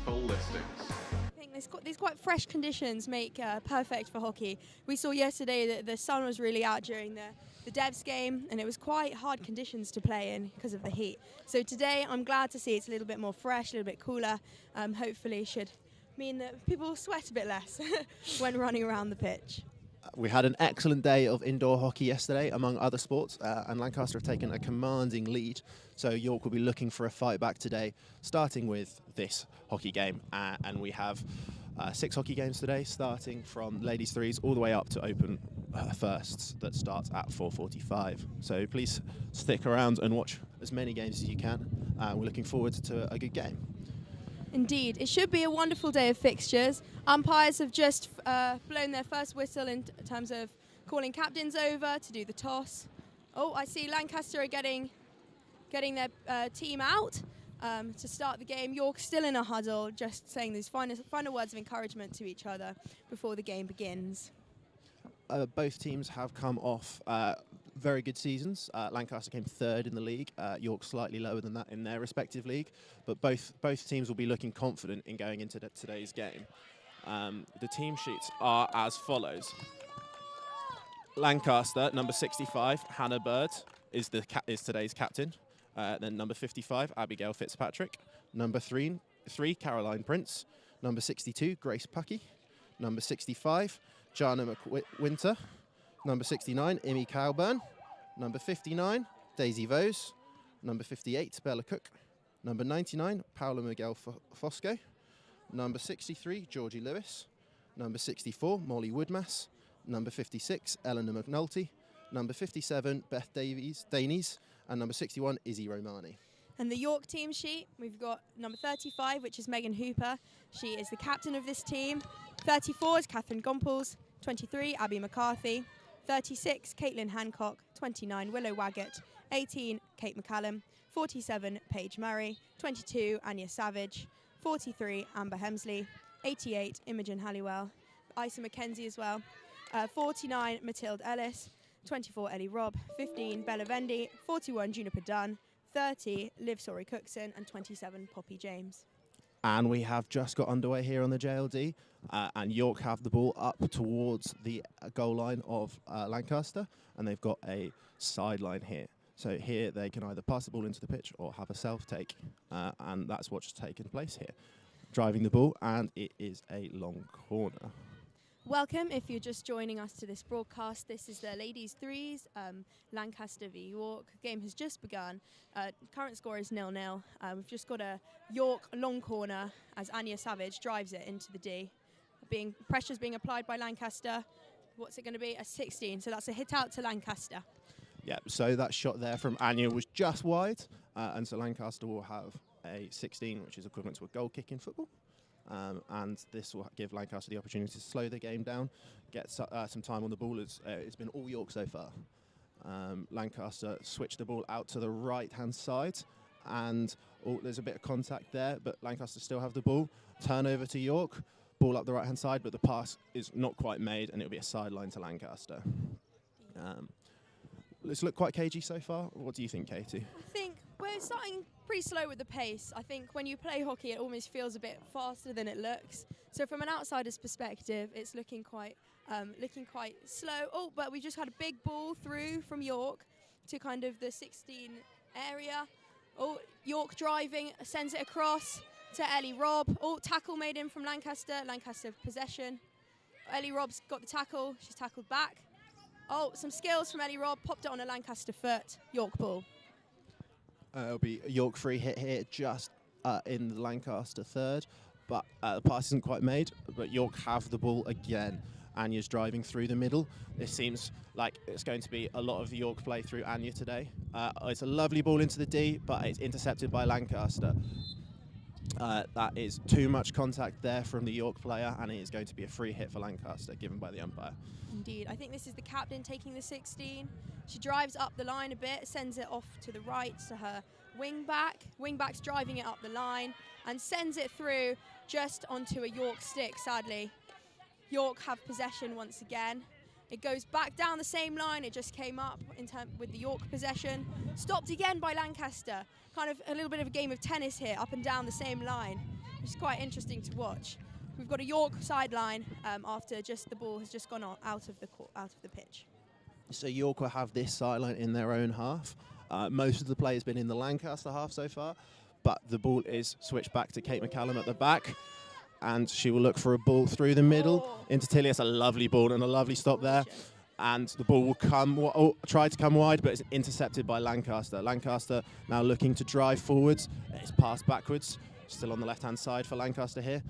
full listings. I think these quite fresh conditions make perfect for hockey. We saw yesterday that the sun was really out during the Devs game, and it was quite hard conditions to play in because of the heat. So today I'm glad to see it's a little bit more fresh, a little bit cooler. Hopefully should mean that people sweat a bit less when running around the pitch. We had an excellent day of indoor hockey yesterday, among other sports, and Lancaster have taken a commanding lead. So York will be looking for a fight back today, starting with this hockey game. And we have 6 hockey games today, starting from ladies threes all the way up to open firsts that starts at 4:45. So please stick around and watch as many games as you can. We're looking forward to a good game. Indeed, it should be a wonderful day of fixtures. Umpires have just blown their first whistle in terms of calling captains over to do the toss. Oh, I see Lancaster are getting their team out to start the game. York still in a huddle, just saying these final words of encouragement to each other before the game begins. Both teams have come off very good seasons. Lancaster came 3rd in the league, York slightly lower than that in their respective league, but both teams will be looking confident in going into today's game. The team sheets are as follows. Lancaster, number 65, Hannah Bird, is today's captain. Then number 55, Abigail Fitzpatrick. Number 3, Caroline Prince. Number 62, Grace Puckey. Number 65, Jana McWinter. Number 69, Imi Cowburn. Number 59, Daisy Vose. Number 58, Bella Cook. Number 99, Paola Miguel Fosco. Number 63, Georgie Lewis. Number 64, Molly Woodmass. Number 56, Eleanor McNulty. Number 57, Beth Davies. And number 61, Izzy Romani. And the York team sheet, we've got number 35, which is Megan Hooper. She is the captain of this team. 34 is Catherine Gompels. 23, Abby McCarthy. 36, Caitlin Hancock. 29, Willow Waggett. 18, Kate McCallum. 47, Paige Murray. 22, Anya Savage. 43, Amber Hemsley. 88, Imogen Halliwell. Isa McKenzie as well. 49, Matilde Ellis. 24, Ellie Robb. 15, Bella Vendy. 41, Juniper Dunn. 30, Liv Sori Cookson. And 27, Poppy James. And we have just got underway here on the JLD, and York have the ball up towards the goal line of Lancaster, and they've got a sideline here. So here they can either pass the ball into the pitch or have a self-take, and that's what's taken place here. Driving the ball, and it is a long corner. Welcome if you're just joining us to this broadcast. This is the Ladies Threes, Lancaster v York. The game has just begun. Current score is 0-0. We've just got a York long corner as Anya Savage drives it into the D. Pressure's being applied by Lancaster. What's it going to be? A 16. So that's a hit out to Lancaster. Yeah, so that shot there from Anya was just wide, and so Lancaster will have a 16, which is equivalent to a goal kick in football. And this will give Lancaster the opportunity to slow the game down, get some time on the ball. It's been all York so far. Lancaster switched the ball out to the right-hand side, and there's a bit of contact there, but Lancaster still have the ball. Turnover to York, ball up the right-hand side, but the pass is not quite made, and it'll be a sideline to Lancaster. It's looked quite cagey so far. What do you think, Katie? I think we're starting pretty slow with the pace. I think when you play hockey, it almost feels a bit faster than it looks. So from an outsider's perspective, it's looking quite slow. Oh, but we just had a big ball through from York to kind of the 16 area. Oh, York driving, sends it across to Ellie Robb. Oh, tackle made in from Lancaster. Lancaster possession. Ellie Robb's got the tackle. She's tackled back. Oh, some skills from Ellie Robb. Popped it on a Lancaster foot. York ball. It'll be a York free hit here just in the Lancaster third, but the pass isn't quite made, but York have the ball again. Anya's driving through the middle. It seems like it's going to be a lot of York play through Anya today. It's a lovely ball into the D, but it's intercepted by Lancaster. That is too much contact there from the York player, and it is going to be a free hit for Lancaster, given by the umpire. Indeed. I think this is the captain taking the 16. She drives up the line a bit, sends it off to the right to her wing-back. Wing-back's driving it up the line and sends it through just onto a York stick, sadly. York have possession once again. It goes back down the same line. It just came up with the York possession. Stopped again by Lancaster. Kind of a little bit of a game of tennis here, up and down the same line. which is quite interesting to watch. We've got a York sideline after the ball has just gone out of the pitch. So York will have this sideline in their own half. Most of the play has been in the Lancaster half so far, but the ball is switched back to Kate McCallum at the back, and she will look for a ball through the middle into Tilly. It's a lovely ball and a lovely stop there. And the ball will try to come wide, but it's intercepted by Lancaster. Lancaster now looking to drive forwards. It's passed backwards, still on the left-hand side for Lancaster here.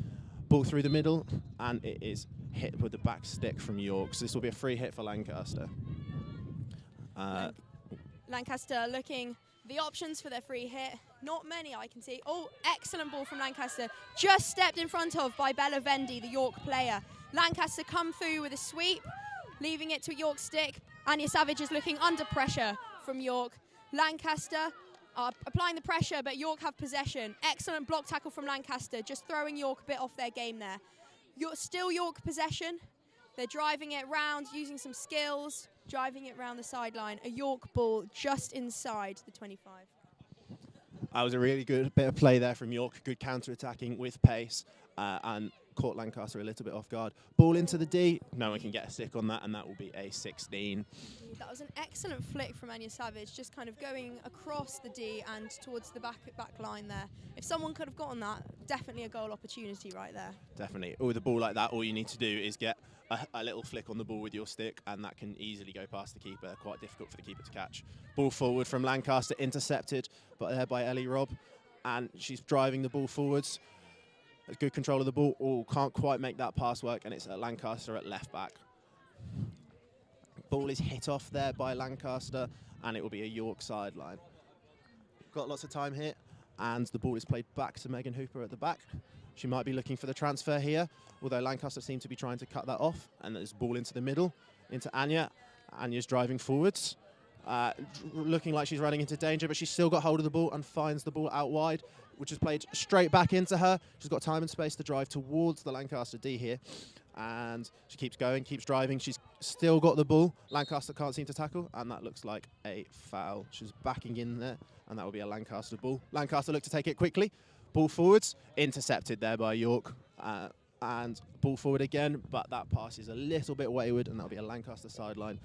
Ball through the middle, and it is hit with the back stick from York. So this will be a free hit for Lancaster. Lancaster looking the options for their free hit. Not many I can see. Oh, excellent ball from Lancaster. Just stepped in front of by Bella Vendy, the York player. Lancaster come through with a sweep, leaving it to York stick. Anya Savage is looking under pressure from York. Lancaster are applying the pressure, but York have possession. Excellent block tackle from Lancaster, just throwing York a bit off their game there. Still York possession. They're driving it round, using some skills, driving it round the sideline. A York ball just inside the 25. That was a really good bit of play there from York. Good counter-attacking with pace and caught Lancaster a little bit off guard. Ball into the D. No one can get a stick on that, and that will be a 16. That was an excellent flick from Anya Savage, just kind of going across the D and towards the back line there. If someone could have gotten that, definitely a goal opportunity right there. Definitely. With a ball like that, all you need to do is get a little flick on the ball with your stick, and that can easily go past the keeper. Quite difficult for the keeper to catch. Ball forward from Lancaster, intercepted there by Ellie Robb, and she's driving the ball forwards. Good control of the ball. Oh, can't quite make that pass work, and it's Lancaster at left back. Ball is hit off there by Lancaster, and it will be a York sideline. Got lots of time here, and the ball is played back to Megan Hooper at the back. She might be looking for the transfer here, although Lancaster seem to be trying to cut that off, and there's ball into the middle, into Anya. Anya's driving forwards, looking like she's running into danger, but she's still got hold of the ball and finds the ball out wide, which is played straight back into her. She's got time and space to drive towards the Lancaster D here. And she keeps going, keeps driving. She's still got the ball. Lancaster can't seem to tackle, and that looks like a foul. She's backing in there, and that will be a Lancaster ball. Lancaster look to take it quickly. Ball forwards, intercepted there by York. And ball forward again, but that pass is a little bit wayward, and that'll be a Lancaster sideline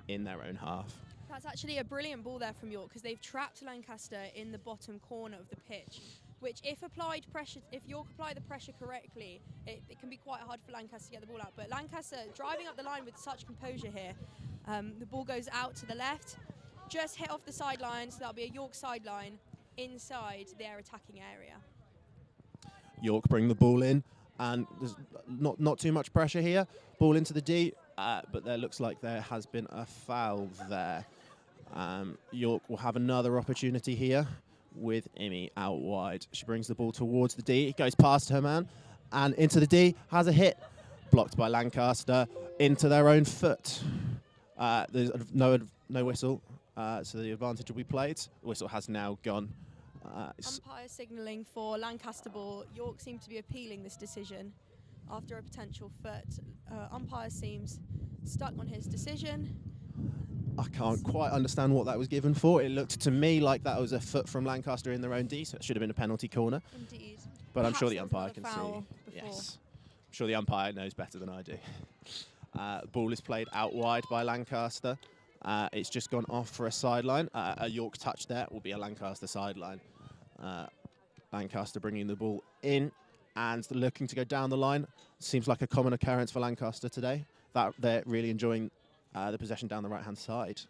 in their own half. That's actually a brilliant ball there from York, because they've trapped Lancaster in the bottom corner of the pitch, which if York apply the pressure correctly, it can be quite hard for Lancaster to get the ball out. But Lancaster driving up the line with such composure here. The ball goes out to the left, just hit off the sideline, so that'll be a York sideline inside their attacking area. York bring the ball in, and there's not too much pressure here. Ball into the D, but there looks like there has been a foul there. York will have another opportunity here with Imi out wide. She brings the ball towards the D, goes past her man, and into the D, has a hit. Blocked by Lancaster into their own foot. There's no whistle, so the advantage will be played. The whistle has now gone. Umpire signalling for Lancaster ball. York seem to be appealing this decision after a potential foot. Umpire seems stuck on his decision. I can't quite understand what that was given for. It looked to me like that was a foot from Lancaster in their own D, so it should have been a penalty corner. Indeed. But Perhaps I'm sure the umpire can see. Before. Yes. I'm sure the umpire knows better than I do. Ball is played out wide by Lancaster. It's just gone off for a sideline. A York touch there will be a Lancaster sideline. Lancaster bringing the ball in and looking to go down the line. Seems like a common occurrence for Lancaster today. That they're really enjoying the possession down the right-hand side.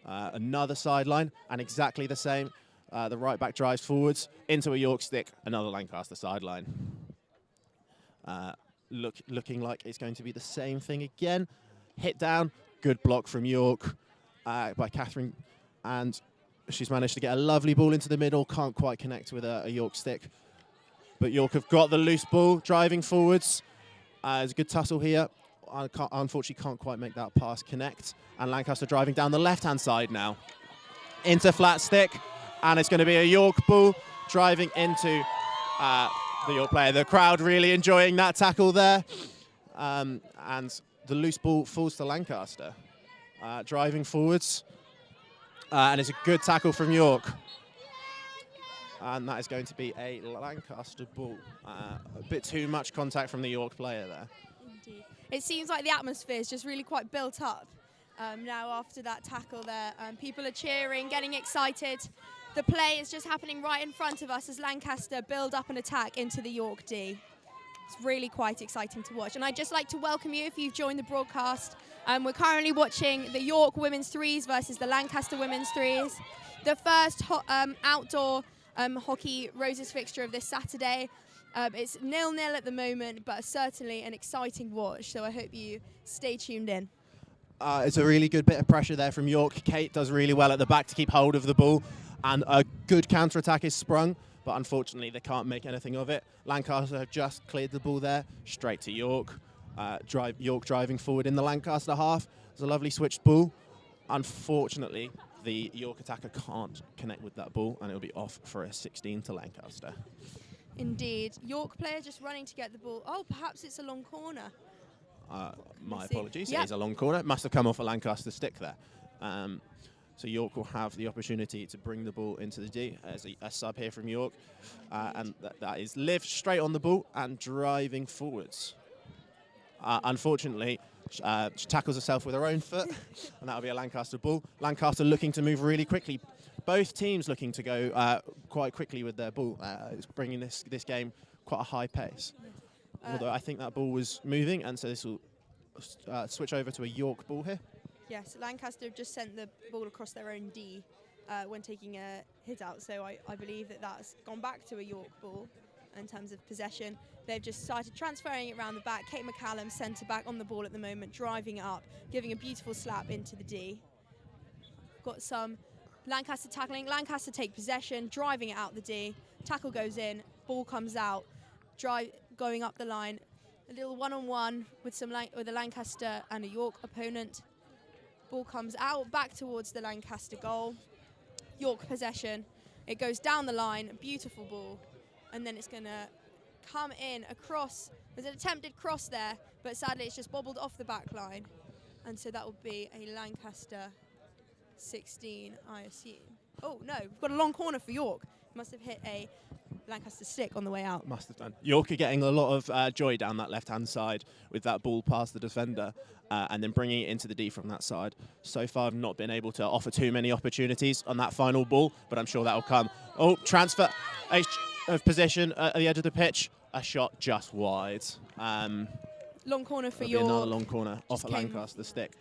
Another sideline, and exactly the same. The right back drives forwards into a York stick. Another Lancaster sideline. Looking like it's going to be the same thing again. Hit down. Good block from York by Catherine, and she's managed to get a lovely ball into the middle. Can't quite connect with a York stick, but York have got the loose ball, driving forwards. There's a good tussle here. Unfortunately, can't quite make that pass connect. And Lancaster driving down the left-hand side now. Into flat stick, and it's going to be a York ball driving into the York player. The crowd really enjoying that tackle there. And the loose ball falls to Lancaster. Driving forwards. And it's a good tackle from York. And that is going to be a Lancaster ball. A bit too much contact from the York player there. Indeed. It seems like the atmosphere is just really quite built up now after that tackle there. People are cheering, getting excited. The play is just happening right in front of us as Lancaster build up an attack into the York D. It's really quite exciting to watch. And I'd just like to welcome you if you've joined the broadcast. We're currently watching the York women's threes versus the Lancaster women's threes. The first outdoor hockey Roses fixture of this Saturday. It's 0-0 at the moment, but certainly an exciting watch. So I hope you stay tuned in. It's a really good bit of pressure there from York. Kate does really well at the back to keep hold of the ball. And a good counter-attack is sprung, but unfortunately they can't make anything of it. Lancaster have just cleared the ball there, straight to York. York driving forward in the Lancaster half. It's a lovely switched ball. Unfortunately, the York attacker can't connect with that ball, and it'll be off for a 16 to Lancaster. Indeed. York player just running to get the ball. Oh, perhaps it's a long corner. My apologies. Yep. It is a long corner. It must have come off a Lancaster stick there. So York will have the opportunity to bring the ball into the D as a sub here from York. And that is Liv straight on the ball and driving forwards. Unfortunately, she tackles herself with her own foot, and that'll be a Lancaster ball. Lancaster looking to move really quickly. Both teams looking to go quite quickly with their ball. It's bringing this game quite a high pace. Although I think that ball was moving, and so this will switch over to a York ball here. Yes, Lancaster have just sent the ball across their own D when taking a hit out, so I believe that that's gone back to a York ball in terms of possession. They've just started transferring it around the back. Kate McCallum, centre back on the ball at the moment, driving it up, giving a beautiful slap into the D. Got some Lancaster tackling. Lancaster take possession, driving it out the D. Tackle goes in, ball comes out, going up the line. A little one-on-one with a Lancaster and a York opponent. Ball comes out, back towards the Lancaster goal. York possession. It goes down the line, a beautiful ball. And then it's going to come in across. There's an attempted cross there, but sadly it's just bobbled off the back line. And so that will be a Lancaster 16, I assume. Oh, no, we've got a long corner for York. Must have hit a Lancaster stick on the way out. Must have done. York are getting a lot of joy down that left-hand side with that ball past the defender and then bringing it into the D from that side. So far, I've not been able to offer too many opportunities on that final ball, but I'm sure that will come. Oh, transfer of position at the edge of the pitch. A shot just wide. Long corner for York. Another long corner off a Lancaster stick.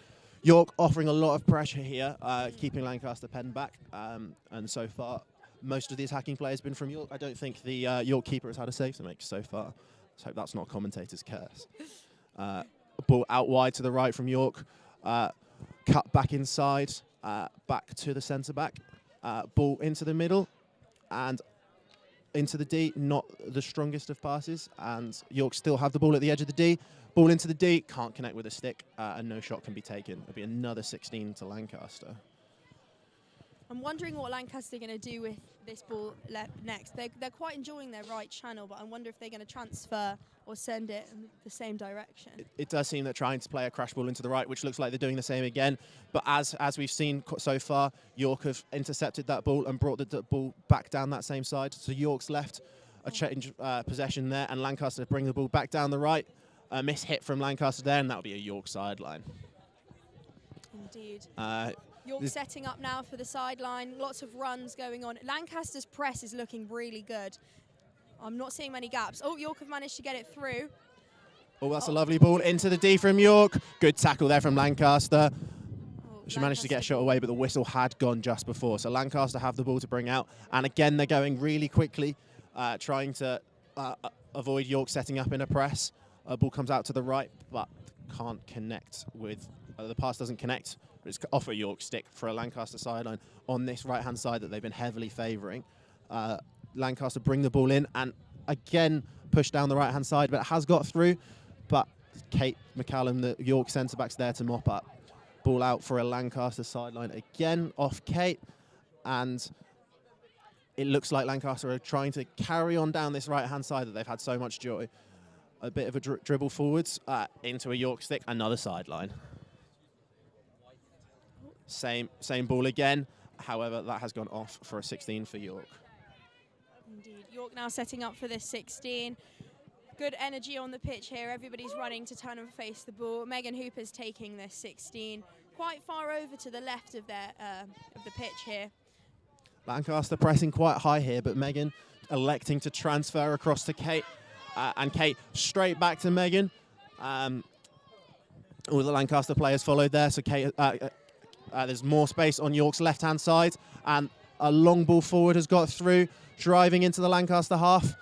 York offering a lot of pressure here, keeping Lancaster penned back. And so far, most of the attacking play has been from York. I don't think the York keeper has had a save to make so far. Let's hope that's not commentator's curse. Ball out wide to the right from York. Cut back inside, back to the centre-back. Ball into the middle and into the D. Not the strongest of passes. And York still have the ball at the edge of the D. Ball into the D, can't connect with a stick, and no shot can be taken. It'll be another 16 to Lancaster. I'm wondering what Lancaster are going to do with this ball next. They're quite enjoying their right channel, but I wonder if they're going to transfer or send it in the same direction. It does seem they're trying to play a crash ball into the right, which looks like they're doing the same again. But as we've seen so far, York have intercepted that ball and brought the ball back down that same side. So York's left a change possession there, and Lancaster bring the ball back down the right. A miss hit from Lancaster there, and that'll be a York sideline. Indeed. York setting up now for the sideline. Lots of runs going on. Lancaster's press is looking really good. I'm not seeing many gaps. Oh, York have managed to get it through. Oh, that's a lovely ball into the D from York. Good tackle there from Lancaster. She managed to get a shot away, but the whistle had gone just before. So Lancaster have the ball to bring out. And again, they're going really quickly, trying to avoid York setting up in a press. Ball comes out to the right, but can't connect with... the pass doesn't connect. It's off a York stick for a Lancaster sideline on this right-hand side that they've been heavily favouring. Lancaster bring the ball in and again push down the right-hand side, but it has got through. But Kate McCallum, the York centre-back's there to mop up. Ball out for a Lancaster sideline again off Kate, and it looks like Lancaster are trying to carry on down this right-hand side that they've had so much joy. A bit of a dribble forwards into a York stick, another sideline. Same ball again. However, that has gone off for a 16 for York. York now setting up for this 16. Good energy on the pitch here. Everybody's running to turn and face the ball. Megan Hooper's taking this 16 quite far over to the left of their of the pitch here. Lancaster pressing quite high here, but Megan electing to transfer across to Kate. And Kate straight back to Megan. All the Lancaster players followed there, so Kate, there's more space on York's left-hand side, and a long ball forward has got through, driving into the Lancaster half.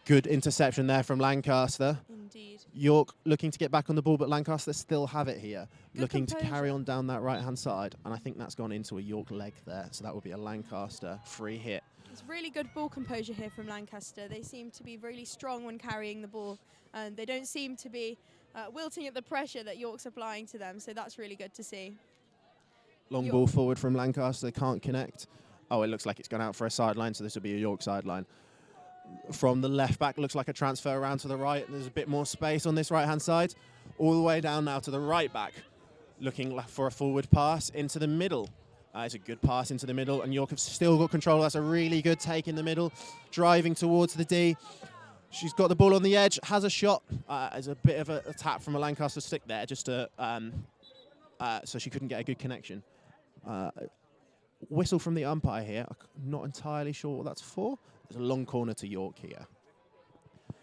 Good interception there from Lancaster. Indeed. York looking to get back on the ball, but Lancaster still have it here. Good looking composure. to carry on down that right-hand side, and I think that's gone into a York leg there, so that will be a Lancaster free hit. It's really good ball composure here from Lancaster. They seem to be really strong when carrying the ball, and they don't seem to be wilting at the pressure that York's applying to them, so that's really good to see. Long ball forward from Lancaster, can't connect. Oh, it looks like it's gone out for a sideline, so this will be a York sideline. From the left back, looks like a transfer around to the right. There's a bit more space on this right-hand side. All the way down now to the right back, looking for a forward pass into the middle. It's a good pass into the middle, and York have still got control. That's a really good take in the middle, driving towards the D. She's got the ball on the edge, has a shot. There's a bit of a tap from a Lancaster stick there, just to, so she couldn't get a good connection. Whistle from the umpire here. I'm not entirely sure what that's for. There's a long corner to York here.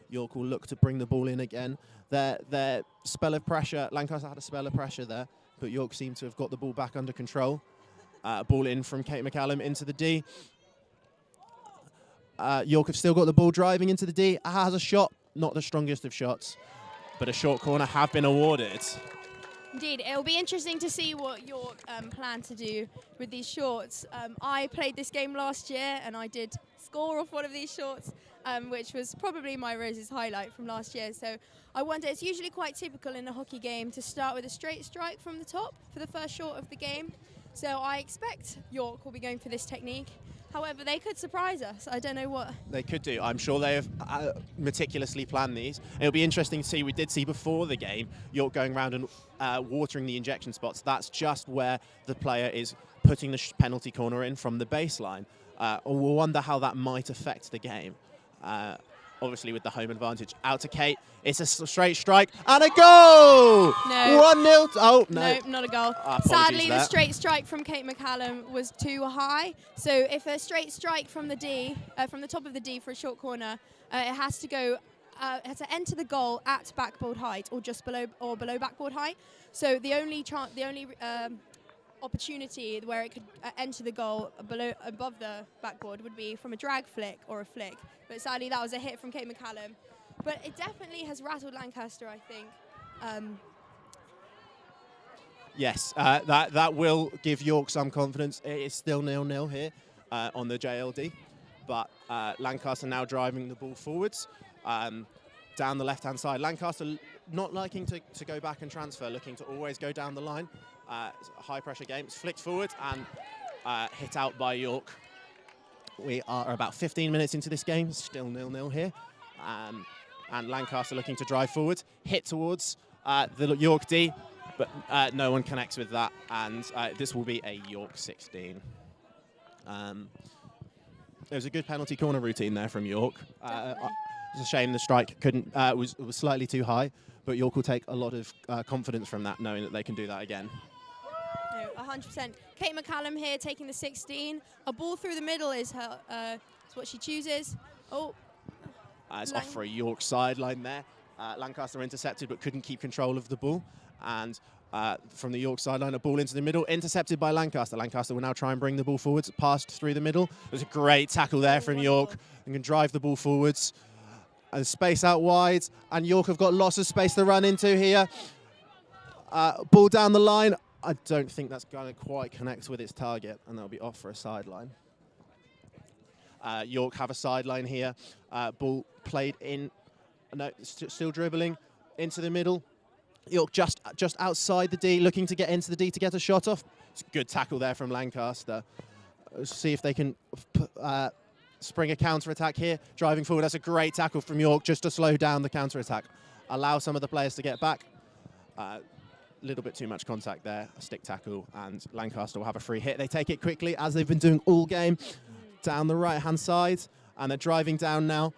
York will look to bring the ball in again. Their spell of pressure, Lancaster had a spell of pressure there, but York seemed to have got the ball back under control. Ball in from Kate McCallum into the D. York have still got the ball driving into the D. Has a shot, not the strongest of shots, but a short corner have been awarded. Indeed, it'll be interesting to see what York plan to do with these shorts. I played this game last year and I did score off one of these shorts, which was probably my Rose's highlight from last year. So I wonder, it's usually quite typical in a hockey game to start with a straight strike from the top for the first short of the game. So I expect York will be going for this technique. However, they could surprise us. I don't know what. They could do. I'm sure they have meticulously planned these. It'll be interesting to see. We did see before the game York going around and watering the injection spots. That's just where the player is putting the penalty corner in from the baseline. We'll wonder how that might affect the game. Obviously, with the home advantage. Out to Kate. It's a straight strike and a goal! No. 1-0. Oh, no. No, not a goal. Sadly, the straight strike from Kate McCallum was too high. So if a straight strike from the D, from the top of the D for a short corner, it has to go, has to enter the goal at backboard height or just below backboard height. So the only opportunity where it could enter the goal above the backboard would be from a drag flick or a flick. But sadly, that was a hit from Kate McCallum. But it definitely has rattled Lancaster, I think. Yes, that will give York some confidence. It is still 0-0 here on the JLD, but Lancaster now driving the ball forwards down the left-hand side. Lancaster not liking to go back and transfer, looking to always go down the line. It's a high-pressure game. It's flicked forward and hit out by York. We are about 15 minutes into this game, still 0-0 here. And Lancaster looking to drive forward, hit towards the York D, but no one connects with that, and this will be a York 16. There was a good penalty corner routine there from York. It's a shame the strike was slightly too high, but York will take a lot of confidence from that, knowing that they can do that again. No, 100%. Kate McCallum here taking the 16. A ball through the middle is her. Is what she chooses. Oh. It's off for a York sideline there. Lancaster intercepted but couldn't keep control of the ball. And from the York sideline, a ball into the middle, intercepted by Lancaster. Lancaster will now try and bring the ball forwards, passed through the middle. There's a great tackle there from York and can drive the ball forwards. And space out wide, and York have got lots of space to run into here. Ball down the line. I don't think that's going to quite connect with its target, and that'll be off for a sideline. York have a sideline here. Ball played in, no, still dribbling into the middle. York just outside the D, looking to get into the D to get a shot off. It's a good tackle there from Lancaster. See if they can spring a counter-attack here. Driving forward, that's a great tackle from York just to slow down the counter-attack. Allow some of the players to get back. A little bit too much contact there, a stick tackle, and Lancaster will have a free hit. They take it quickly, as they've been doing all game, down the right-hand side. and they're driving down now.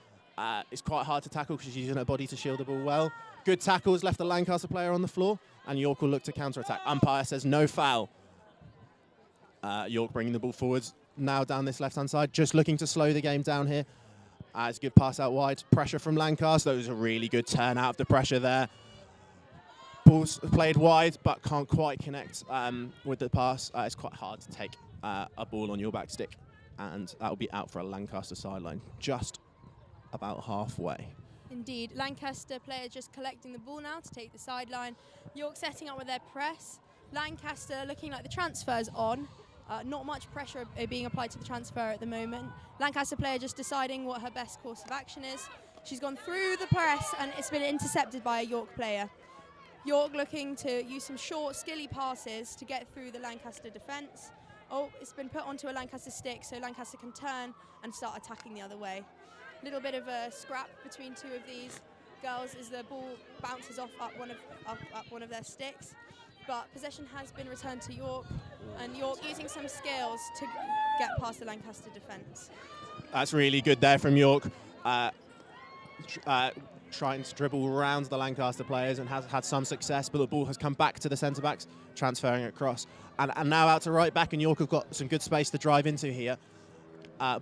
It's quite hard to tackle because she's using her body to shield the ball well. Good tackles, left the Lancaster player on the floor, and York will look to counter-attack. Umpire says no foul. York bringing the ball forwards now down this left-hand side, just looking to slow the game down here. It's a good pass out wide. Pressure from Lancaster. That was a really good turn out of the pressure there. Ball's played wide, but can't quite connect with the pass. It's quite hard to take a ball on your back stick, and that will be out for a Lancaster sideline, just about halfway. Indeed. Lancaster player just collecting the ball now to take the sideline. York setting up with their press. Lancaster looking like the transfer's on. Not much pressure being applied to the transfer at the moment. Lancaster player just deciding what her best course of action is. She's gone through the press and it's been intercepted by a York player. York looking to use some short, skilly passes to get through the Lancaster defence. Oh, it's been put onto a Lancaster stick so Lancaster can turn and start attacking the other way. Little bit of a scrap between two of these girls as the ball bounces off up one of their sticks. But possession has been returned to York, and York using some skills to get past the Lancaster defence. That's really good there from York. Trying to dribble around the Lancaster players and has had some success, but the ball has come back to the centre-backs, transferring it across. And now out to right back, and York have got some good space to drive into here.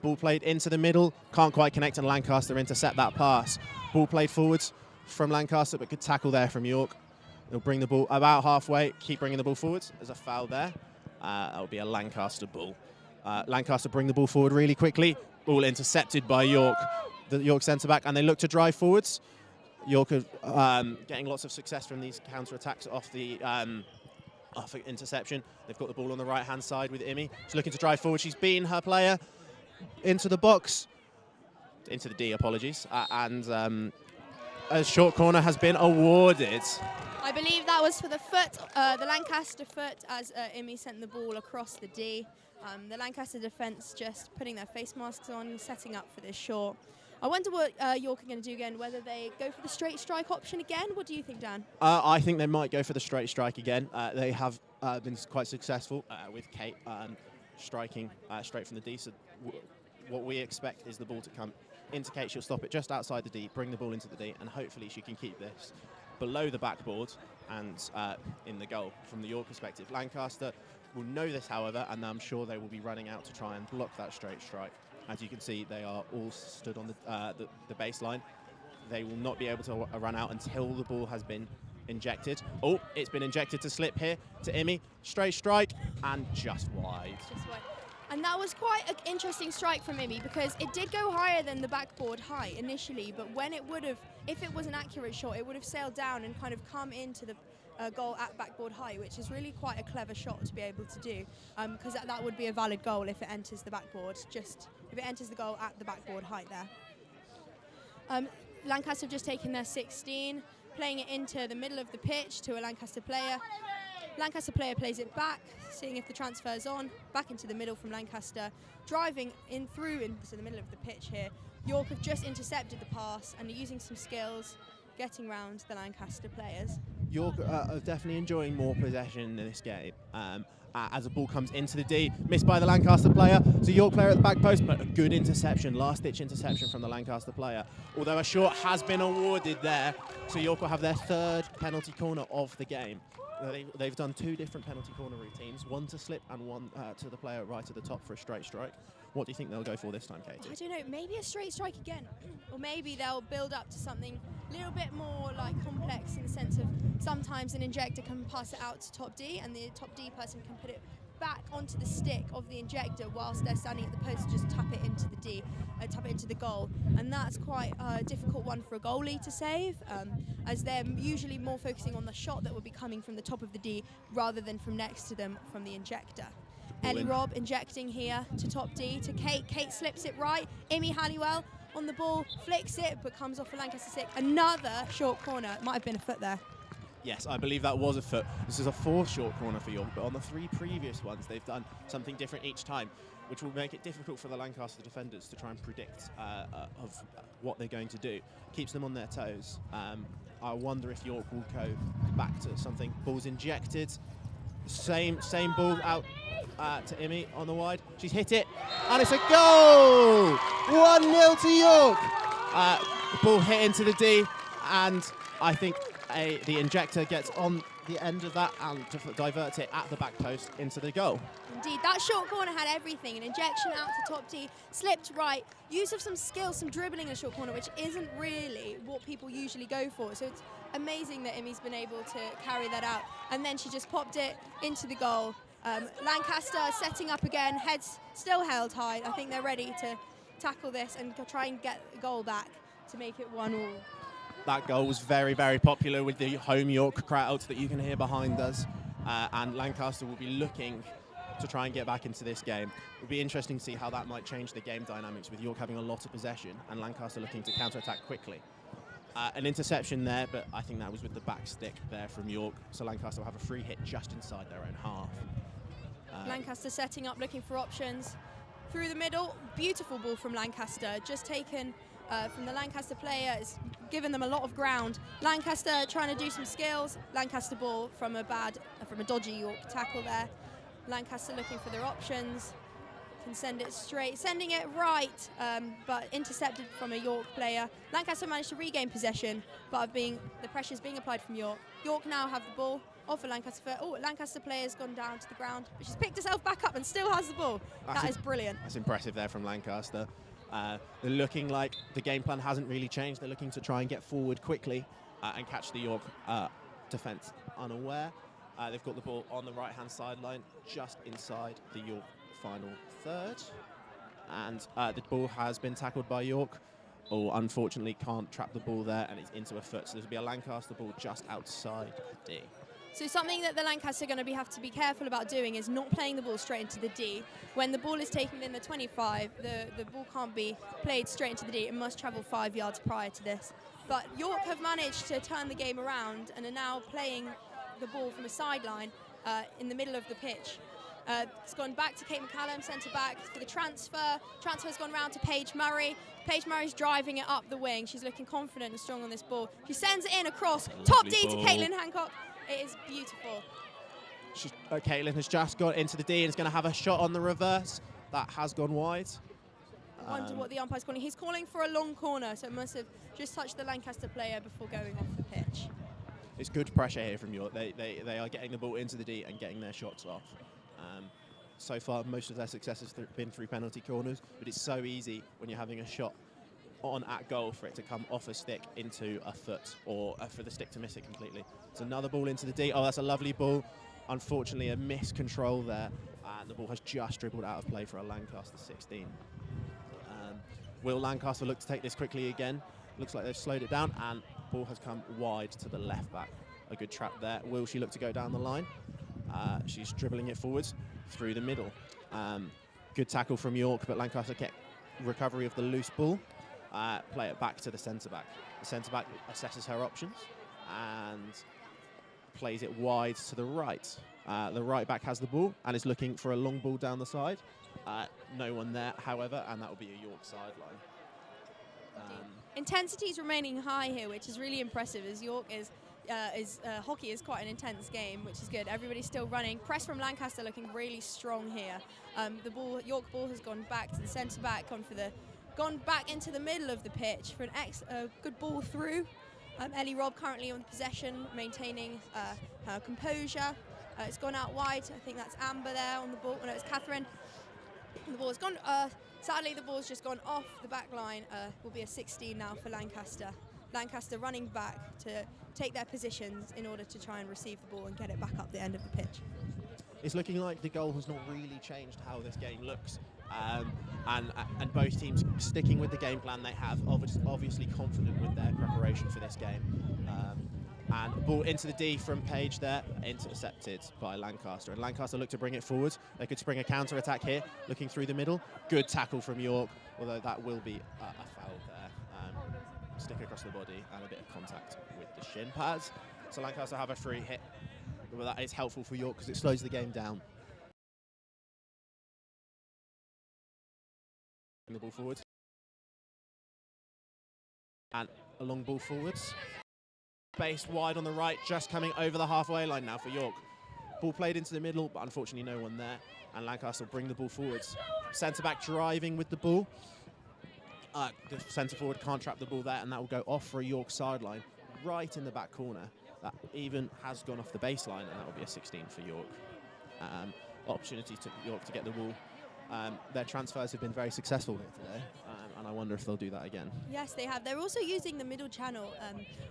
Ball played into the middle, can't quite connect, and Lancaster intercept that pass. Ball played forwards from Lancaster, but good tackle there from York. They'll bring the ball about halfway, keep bringing the ball forwards. There's a foul there. That'll be a Lancaster ball. Lancaster bring the ball forward really quickly. Ball intercepted by York, the York centre-back, and they look to drive forwards. York are getting lots of success from these counter-attacks off the interception. They've got the ball on the right-hand side with Imi. She's looking to drive forward. She's beaten her player into the box, into the D, apologies, and a short corner has been awarded. I believe that was for the foot, the Lancaster foot, as Imi sent the ball across the D. The Lancaster defence just putting their face masks on, setting up for this short. I wonder what York are going to do again, whether they go for the straight strike option again. What do you think, Dan? I think they might go for the straight strike again. They have been quite successful with Kate striking straight from the D. So what we expect is the ball to come into Kate. She'll stop it just outside the D, bring the ball into the D, and hopefully she can keep this below the backboard and in the goal from the York perspective. Lancaster will know this, however, and I'm sure they will be running out to try and block that straight strike. As you can see, they are all stood on the baseline. They will not be able to run out until the ball has been injected. Oh, it's been injected to slip here to Imi. Straight strike and just wide. Just wide. And that was quite an interesting strike from Imi because it did go higher than the backboard height initially, but when it would have, if it was an accurate shot, it would have sailed down and kind of come into the goal at backboard height, which is really quite a clever shot to be able to do, because that would be a valid goal if it enters the backboard, just if it enters the goal at the backboard height there. Lancaster have just taken their 16, playing it into the middle of the pitch to a Lancaster player. Lancaster player plays it back, seeing if the transfer's on, back into the middle from Lancaster, driving in through into the middle of the pitch here. York have just intercepted the pass and are using some skills, getting round the Lancaster players. York are definitely enjoying more possession in this game. As the ball comes into the D, missed by the Lancaster player. So York player at the back post, but a good interception, last-ditch interception from the Lancaster player. Although a short has been awarded there, so York will have their third penalty corner of the game. They've done two different penalty corner routines, one to slip and one to the player right at the top for a straight strike. What do you think they'll go for this time, Katie? I don't know, maybe a straight strike again. Or maybe they'll build up to something a little bit more like complex in the sense of sometimes an injector can pass it out to top D and the top D person can put it back onto the stick of the injector whilst they're standing at the post and just tap it into the D, tap it into the goal. And that's quite a difficult one for a goalie to save, as they're usually more focusing on the shot that will be coming from the top of the D rather than from next to them from the injector. Ellie Robb injecting here to top D to Kate. Kate slips it right. Imi Halliwell on the ball, flicks it, but comes off a Lancaster stick. Another short corner. It might have been a foot there. Yes, I believe that was a foot. This is a fourth short corner for York, but on the three previous ones, they've done something different each time, which will make it difficult for the Lancaster defenders to try and predict of what they're going to do. Keeps them on their toes. I wonder if York will go back to something. Ball's injected. Same ball out to Imi on the wide. She's hit it, and it's a goal! 1-0 to York. Ball hit into the D, and I think the injector gets on the end of that and diverts it at the back post into the goal. Indeed, that short corner had everything. An injection out to top D, slipped right, use of some skill, some dribbling in a short corner, which isn't really what people usually go for. So it's amazing that Imi's been able to carry that out. And then she just popped it into the goal. Lancaster setting up again, heads still held high. I think they're ready to tackle this and try and get the goal back to make it 1-1. That goal was very, very popular with the home York crowd that you can hear behind us. And Lancaster will be looking to try and get back into this game. It will be interesting to see how that might change the game dynamics with York having a lot of possession and Lancaster looking to counter-attack quickly. An interception there, but I think that was with the back stick there from York. So Lancaster will have a free hit just inside their own half. Lancaster setting up, looking for options. Through the middle, beautiful ball from Lancaster, just taken from the Lancaster player. It's given them a lot of ground. Lancaster trying to do some skills. Lancaster ball from a dodgy York tackle there. Lancaster looking for their options. Can send it straight, sending it right, but intercepted from a York player. Lancaster managed to regain possession, but the pressure's being applied from York. York now have the ball. Off for Lancaster. Oh, Lancaster player's gone down to the ground, but she's picked herself back up and still has the ball. That is brilliant. That's impressive there from Lancaster. They're looking like the game plan hasn't really changed. They're looking to try and get forward quickly and catch the York defence unaware. They've got the ball on the right-hand sideline, just inside the York final third. And the ball has been tackled by York. Unfortunately can't trap the ball there, and it's into a foot. So there'll be a Lancaster ball just outside the D. So something that the Lancaster are going to have to be careful about doing is not playing the ball straight into the D. When the ball is taken in the 25, the ball can't be played straight into the D. It must travel 5 yards prior to this. But York have managed to turn the game around and are now playing the ball from a sideline in the middle of the pitch. It's gone back to Kate McCallum, centre back for the transfer. Transfer's gone round to Paige Murray. Paige Murray's driving it up the wing. She's looking confident and strong on this ball. She sends it in across, top D to Caitlin Hancock. It is beautiful. Caitlin has just got into the D and is going to have a shot on the reverse. That has gone wide. I wonder what the umpire's calling. He's calling for a long corner, so it must have just touched the Lancaster player before going off the pitch. It's good pressure here from York. They are getting the ball into the D and getting their shots off. So far, most of their success has been through penalty corners, but it's so easy when you're having a shot on at goal for it to come off a stick into a foot, or for the stick to miss it completely. It's another ball into the D. Oh, that's a lovely ball. Unfortunately, a miscontrol there, and the ball has just dribbled out of play for a Lancaster 16. Will Lancaster look to take this quickly again? Looks like they've slowed it down, and ball has come wide to the left back. A good trap there. Will she look to go down the line? She's dribbling it forwards through the middle. Good tackle from York, but Lancaster get recovery of the loose ball. Play it back to the centre-back. The centre-back assesses her options and plays it wide to the right. The right-back has the ball and is looking for a long ball down the side. No one there, however, and that will be a York sideline. Intensity is remaining high here, which is really impressive, as York hockey is quite an intense game, which is good. Everybody's still running. Press from Lancaster looking really strong here. The York ball has gone back to the centre-back, gone back into the middle of the pitch for a good ball through. Ellie Robb currently on possession, maintaining her composure. It's gone out wide. I think that's Amber there on the ball. No, it's Catherine. The ball's gone. Sadly, the ball's just gone off the back line. Will be a 16 now for Lancaster. Lancaster running back to take their positions in order to try and receive the ball and get it back up the end of the pitch. It's looking like the goal has not really changed how this game looks. And both teams sticking with the game plan they have, obviously confident with their preparation for this game. And ball into the D from Paige there, intercepted by Lancaster. And Lancaster look to bring it forward. They could spring a counter-attack here, looking through the middle. Good tackle from York, although that will be a foul there. Stick across the body and a bit of contact with the shin pads. So Lancaster have a free hit. Well, that is helpful for York because it slows the game down. The ball forward. And a long ball forwards. Base wide on the right, just coming over the halfway line now for York. Ball played into the middle, but unfortunately no one there. And Lancaster will bring the ball forwards. Centre-back driving with the ball. The centre-forward can't trap the ball there, and that will go off for a York sideline, right in the back corner. That even has gone off the baseline, and that will be a 16 for York. Opportunity to York to get the ball. Their transfers have been very successful here today, and I wonder if they'll do that again. Yes, they have. They're also using the middle channel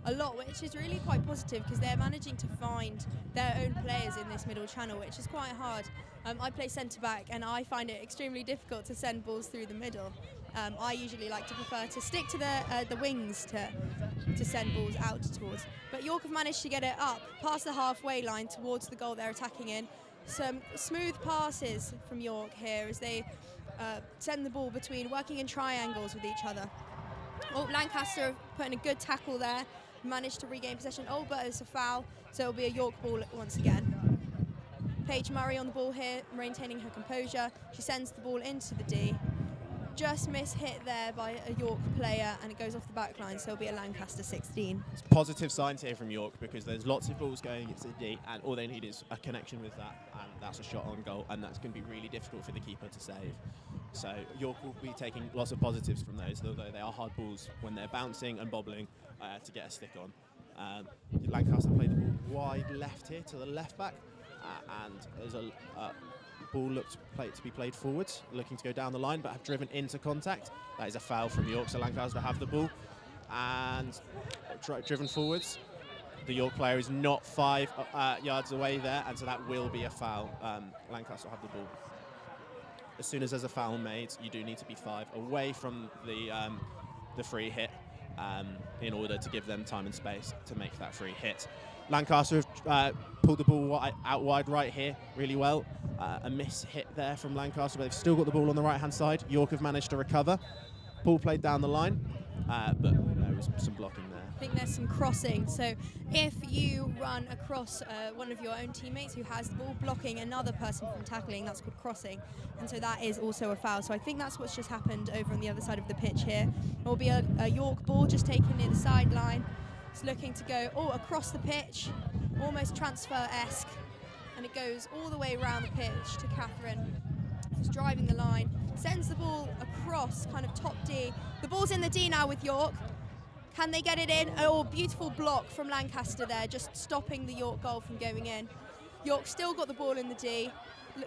a lot, which is really quite positive because they're managing to find their own players in this middle channel, which is quite hard. I play centre-back, and I find it extremely difficult to send balls through the middle. I usually like to prefer to stick to the wings to send balls out towards. But York have managed to get it up past the halfway line towards the goal they're attacking in. Some smooth passes from York here as they send the ball between, working in triangles with each other. Oh, Lancaster putting a good tackle there, managed to regain possession. Oh, but it's a foul, so it'll be a York ball once again. Paige Murray on the ball here, maintaining her composure. She sends the ball into the D. Just hit there by a York player, and it goes off the back line, so it'll be a Lancaster 16. It's positive signs here from York because there's lots of balls going into the D, and all they need is a connection with that, and that's a shot on goal, and that's going to be really difficult for the keeper to save. So York will be taking lots of positives from those, although they are hard balls when they're bouncing and bobbling to get a stick on. Lancaster play the ball wide left here to the left back, and there's a ball looked to be played forwards, looking to go down the line, but have driven into contact. That is a foul from York, so Lancaster have the ball and driven forwards. The York player is not 5 yards away there, and so that will be a foul. Lancaster will have the ball. As soon as there's a foul made, you do need to be 5 away from the free hit in order to give them time and space to make that free hit. Lancaster have pulled the ball out wide right here really well. A miss hit there from Lancaster, but they've still got the ball on the right-hand side. York have managed to recover. Ball played down the line, but there was some blocking there. I think there's some crossing. So if you run across one of your own teammates who has the ball, blocking another person from tackling, that's called crossing. And so that is also a foul. So I think that's what's just happened over on the other side of the pitch here. It will be a York ball just taken near the sideline. It's looking to go across the pitch, almost transfer-esque. And it goes all the way around the pitch to Catherine, who's driving the line, sends the ball across, kind of top D. The ball's in the D now with York. Can they get it in? Oh, beautiful block from Lancaster there, just stopping the York goal from going in. York still got the ball in the D.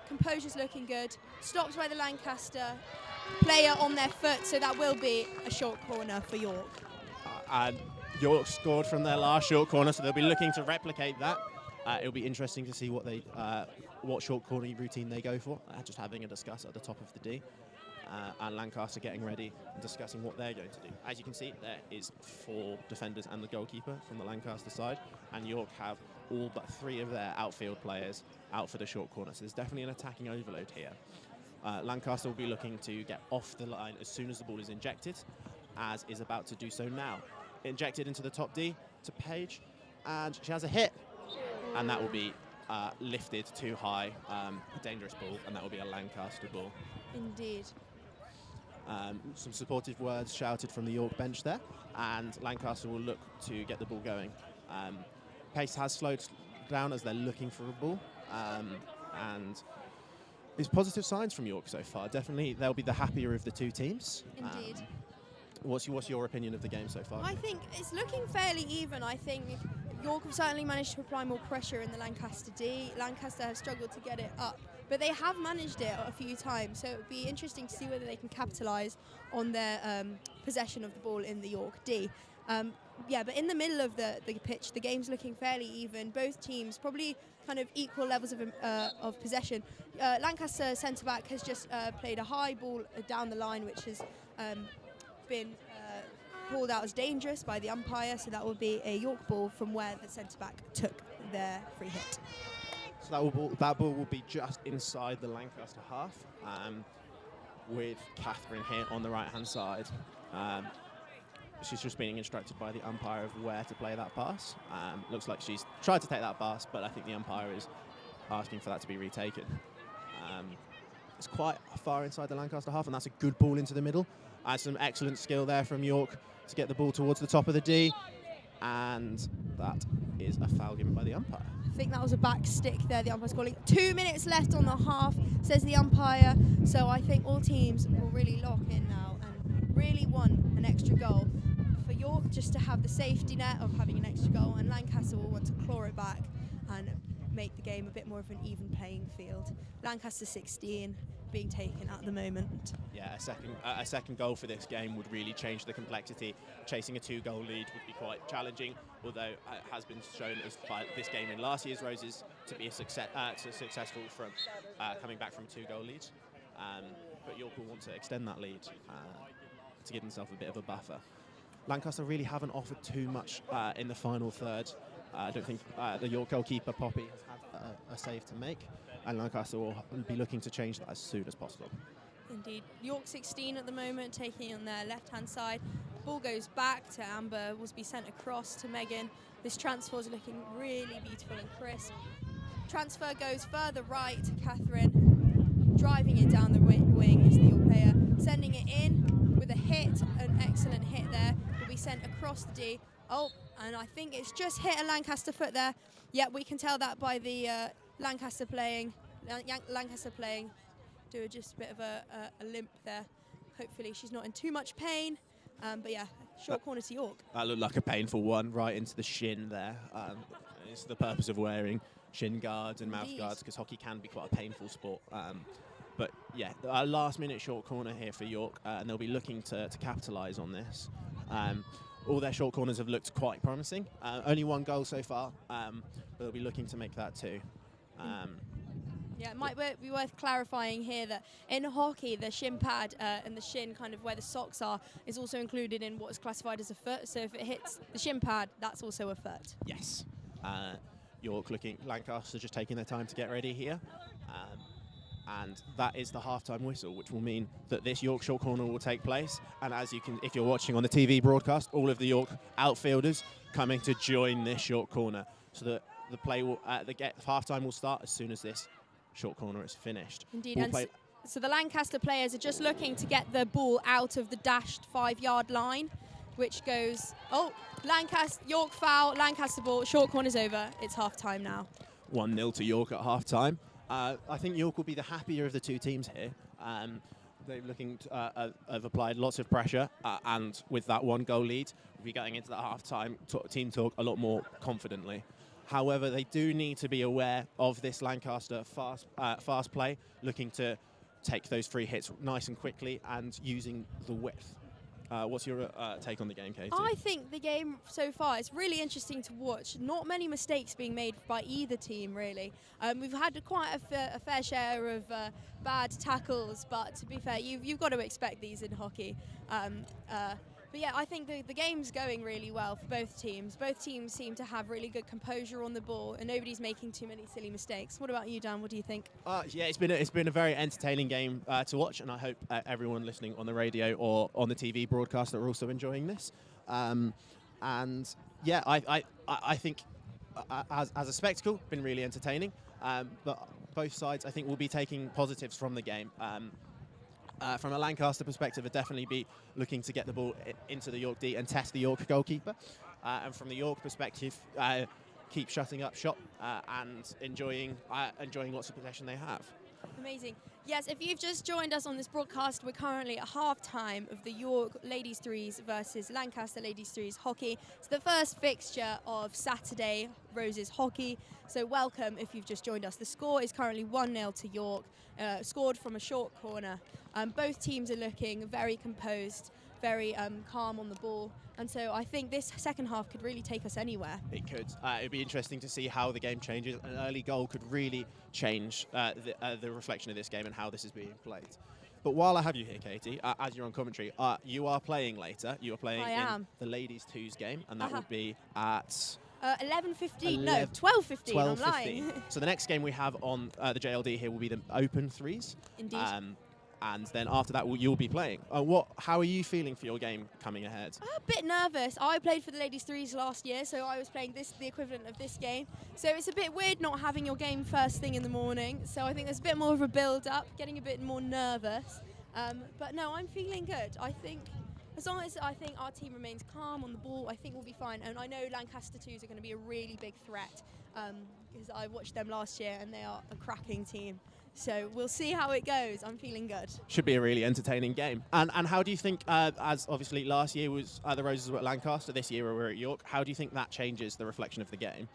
Composure's looking good. Stopped by the Lancaster player on their foot, so that will be a short corner for York. And York scored from their last short corner, so they'll be looking to replicate that. It'll be interesting to see what short corner routine they go for. Just having a discuss at the top of the D, and Lancaster getting ready and discussing what they're going to do. As you can see, there is 4 defenders and the goalkeeper from the Lancaster side, and York have all but 3 of their outfield players out for the short corner. So there's definitely an attacking overload here. Lancaster will be looking to get off the line as soon as the ball is injected, as is about to do so now. Injected into the top D to Paige, and she has a hit. And that will be lifted too high, a dangerous ball, and that will be a Lancaster ball. Indeed. Some supportive words shouted from the York bench there, and Lancaster will look to get the ball going. Pace has slowed down as they're looking for a ball, and there's positive signs from York so far. Definitely, they'll be the happier of the 2 teams. Indeed. What's your opinion of the game so far? I think it's looking fairly even. I think York have certainly managed to apply more pressure in the Lancaster D. Lancaster have struggled to get it up, but they have managed it a few times, so it would be interesting to see whether they can capitalise on their possession of the ball in the York D. But in the middle of the pitch, the game's looking fairly even. Both teams probably kind of equal levels of possession. Lancaster centre-back has just played a high ball down the line, which has been called out as dangerous by the umpire, so that will be a York ball from where the centre-back took their free hit. So that ball will be just inside the Lancaster half, with Catherine here on the right-hand side. She's just being instructed by the umpire of where to play that pass. Looks like she's tried to take that pass, but I think the umpire is asking for that to be retaken. It's quite far inside the Lancaster half, and that's a good ball into the middle. Some excellent skill there from York to get the ball towards the top of the D. and that is a foul given by the umpire. I think that was a back stick there, the umpire's calling. 2 minutes left on the half, says the umpire. So I think all teams will really lock in now and really want an extra goal. For York, just to have the safety net of having an extra goal, and Lancaster will want to claw it back and make the game a bit more of an even playing field. Lancaster 16 being taken at the moment. Yeah, a second goal for this game would really change the complexity. Chasing a 2-goal lead would be quite challenging, although it has been shown as this game in last year's Roses to be successful from coming back from a 2-goal lead. But York will want to extend that lead to give themselves a bit of a buffer. Lancaster really haven't offered too much in the final third. I don't think the York goalkeeper, Poppy, has had a save to make, and Lancaster will be looking to change that as soon as possible. Indeed. York 16 at the moment, taking on their left-hand side. Ball goes back to Amber, will be sent across to Megan. This transfer is looking really beautiful and crisp. Transfer goes further right to Catherine. Driving it down the wing is the York player. Sending it in with a hit, an excellent hit there. Will be sent across the D. Oh, and I think it's just hit a Lancaster foot there. Yeah, we can tell that by the Lancaster playing. Do just a bit of a limp there. Hopefully she's not in too much pain. But yeah, short corner to York. That looked like a painful one right into the shin there. It's the purpose of wearing shin guards and mouth guards, because hockey can be quite a painful sport. But yeah, a last-minute short corner here for York, and they'll be looking to capitalise on this. All their short corners have looked quite promising. Only 1 goal so far, but they'll be looking to make that 2. Yeah, it might be worth clarifying here that in hockey, the shin pad and the shin, kind of where the socks are, is also included in what is classified as a foot. So if it hits the shin pad, that's also a foot. Yes. York Lancaster just taking their time to get ready here. And that is the halftime whistle, which will mean that this York short corner will take place. And as you can, if you're watching on the TV broadcast, all of the York outfielders coming to join this short corner, so that the play will, halftime will start as soon as this short corner is finished. Indeed, and so the Lancaster players are just looking to get the ball out of the dashed 5-yard line, which goes, York foul, Lancaster ball, short corner's over. It's half-time now. 1-0 to York at half-time. I think York will be the happier of the two teams here. They're looking to, have applied lots of pressure, and with that 1-goal lead, we'll be going into the half-time team talk a lot more confidently. However, they do need to be aware of this Lancaster fast play, looking to take those free hits nice and quickly and using the width. What's your take on the game, Katie? I think the game so far is really interesting to watch. Not many mistakes being made by either team, really. We've had quite a fair share of bad tackles, but to be fair, you've got to expect these in hockey. But yeah, I think the game's going really well for both teams. Both teams seem to have really good composure on the ball, and nobody's making too many silly mistakes. What about you, Dan? What do you think? Yeah, it's been a very entertaining game to watch, and I hope everyone listening on the radio or on the TV broadcast are also enjoying this. And yeah, I think as a spectacle, been really entertaining. But both sides, I think, will be taking positives from the game. From a Lancaster perspective, I'd definitely be looking to get the ball into the York D and test the York goalkeeper. And from the York perspective, keep shutting up shop and enjoying lots of possession they have. Amazing. Yes, if you've just joined us on this broadcast, we're currently at half-time of the York Ladies 3s versus Lancaster Ladies 3s hockey. It's the first fixture of Saturday Roses hockey, so welcome if you've just joined us. The score is currently 1-0 to York, scored from a short corner. Both teams are looking very composed, very calm on the ball, and so I think this second half could really take us anywhere. It could. It'd be interesting to see how the game changes. An early goal could really change the reflection of this game and how this is being played. But while I have you here, Katie, as you're on commentary, you are playing later. You are playing in the Ladies 2s game, and that would be at 11:15. No, 12:15. 12:15. I'm lying. So the next game we have on the JLD here will be the Open 3s. Indeed. And then after that, you'll be playing. How are you feeling for your game coming ahead? A bit nervous. I played for the Ladies 3s last year, so I was playing the equivalent of this game. So it's a bit weird not having your game first thing in the morning. So I think there's a bit more of a build-up, getting a bit more nervous. But no, I'm feeling good. I think as long as I think our team remains calm on the ball, I think we'll be fine. And I know Lancaster 2s are going to be a really big threat because I watched them last year and they are a cracking team. So we'll see how it goes. I'm feeling good. Should be a really entertaining game. And how do you think, as obviously last year was the Roses were at Lancaster, this year we're at York, how do you think that changes the reflection of the game?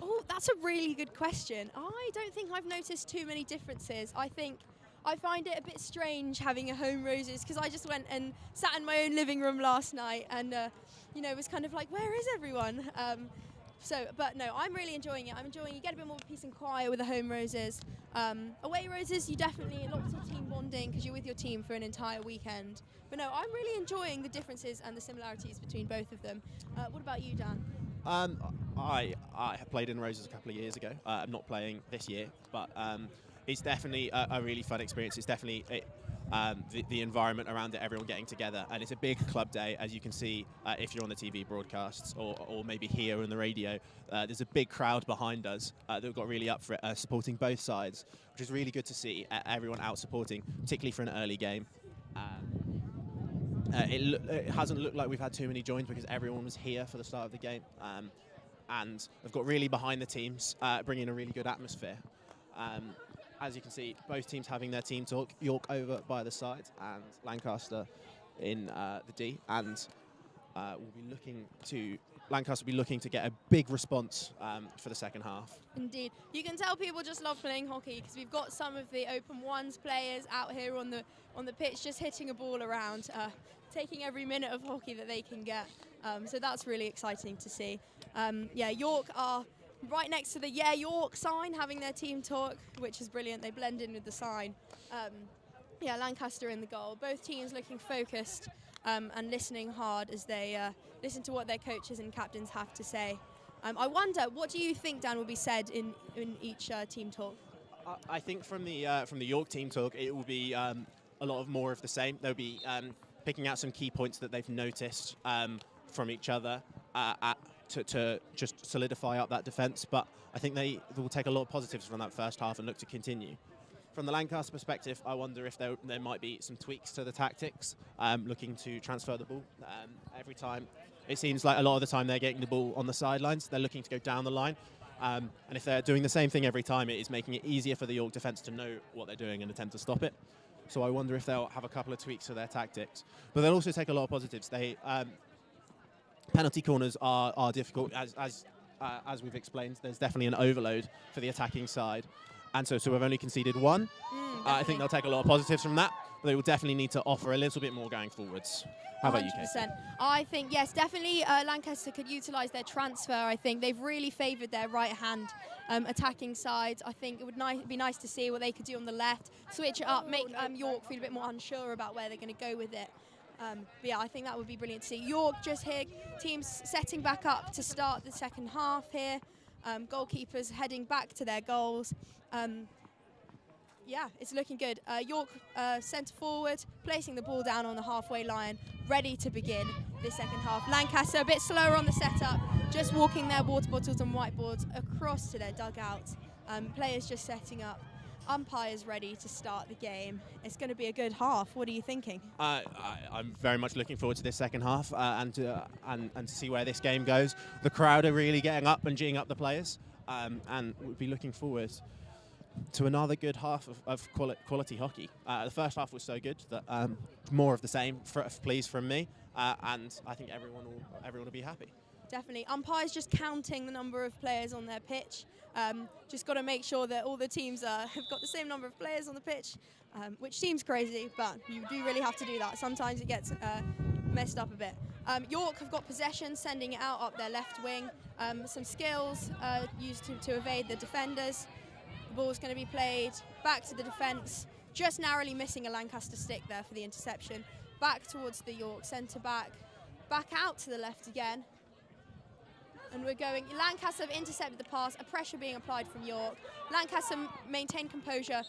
Oh, that's a really good question. I don't think I've noticed too many differences. I find it a bit strange having a home Roses because I just went and sat in my own living room last night and, it was kind of like, where is everyone? But no, I'm really enjoying it. You get a bit more peace and quiet with the home Roses. Away Roses, you definitely, lots of team bonding because you're with your team for an entire weekend. But no, I'm really enjoying the differences and the similarities between both of them. What about you, Dan? I have played in Roses a couple of years ago. I'm not playing this year, but it's definitely a really fun experience. It's definitely the environment around it, everyone getting together, and it's a big club day, as you can see if you're on the TV broadcasts or maybe here on the radio. There's a big crowd behind us that got really up for it, supporting both sides, which is really good to see everyone out supporting, particularly for an early game. It hasn't looked like we've had too many joins because everyone was here for the start of the game, and they've got really behind the teams, bringing a really good atmosphere. As you can see, both teams having their team talk. York over by the side and Lancaster in the D, and Lancaster will be looking to get a big response for the second half. Indeed. You can tell people just love playing hockey because we've got some of the Open Ones players out here on the pitch just hitting a ball around, taking every minute of hockey that they can get. So that's really exciting to see. York are right next to the Yeah York sign, having their team talk, which is brilliant. They blend in with the sign. Lancaster in the goal. Both teams looking focused and listening hard as they listen to what their coaches and captains have to say. I wonder, what do you think, Dan, will be said in each team talk? I think from the York team talk, it will be a lot of more of the same. They'll be picking out some key points that they've noticed from each other to just solidify up that defence. But I think they will take a lot of positives from that first half and look to continue. From the Lancaster perspective, I wonder if there might be some tweaks to the tactics, looking to transfer the ball every time. It seems like a lot of the time they're getting the ball on the sidelines. They're looking to go down the line. And if they're doing the same thing every time, it is making it easier for the York defence to know what they're doing and attempt to stop it. So I wonder if they'll have a couple of tweaks to their tactics. But they'll also take a lot of positives. Penalty corners are difficult, as we've explained. There's definitely an overload for the attacking side. And so we've only conceded one. I think they'll take a lot of positives from that, but they will definitely need to offer a little bit more going forwards. How about you, Kate? I think, yes, definitely Lancaster could utilise their transfer. I think they've really favoured their right-hand attacking sides. I think it would be nice to see what they could do on the left, switch it up, make York feel a bit more unsure about where they're going to go with it. I think that would be brilliant to see. York just here, teams setting back up to start the second half here. Goalkeepers heading back to their goals. It's looking good. York centre forward, placing the ball down on the halfway line, ready to begin this second half. Lancaster a bit slower on the setup, just walking their water bottles and whiteboards across to their dugout. Players just setting up. Umpires ready to start the game. It's going to be a good half. What are you thinking? I'm very much looking forward to this second half and to see where this game goes. The crowd are really getting up and geeing up the players, and we'll be looking forward to another good half of quality hockey. The first half was so good that more of the same, please, from me, and I think everyone will be happy. Definitely. Umpires just counting the number of players on their pitch. Just got to make sure that all the teams have got the same number of players on the pitch, which seems crazy, but you do really have to do that. Sometimes it gets messed up a bit. York have got possession, sending it out up their left wing. Some skills used to evade the defenders. The ball's going to be played back to the defence, just narrowly missing a Lancaster stick there for the interception. Back towards the York centre back out to the left again. And we're going, Lancaster have intercepted the pass, a pressure being applied from York. Lancaster maintain composure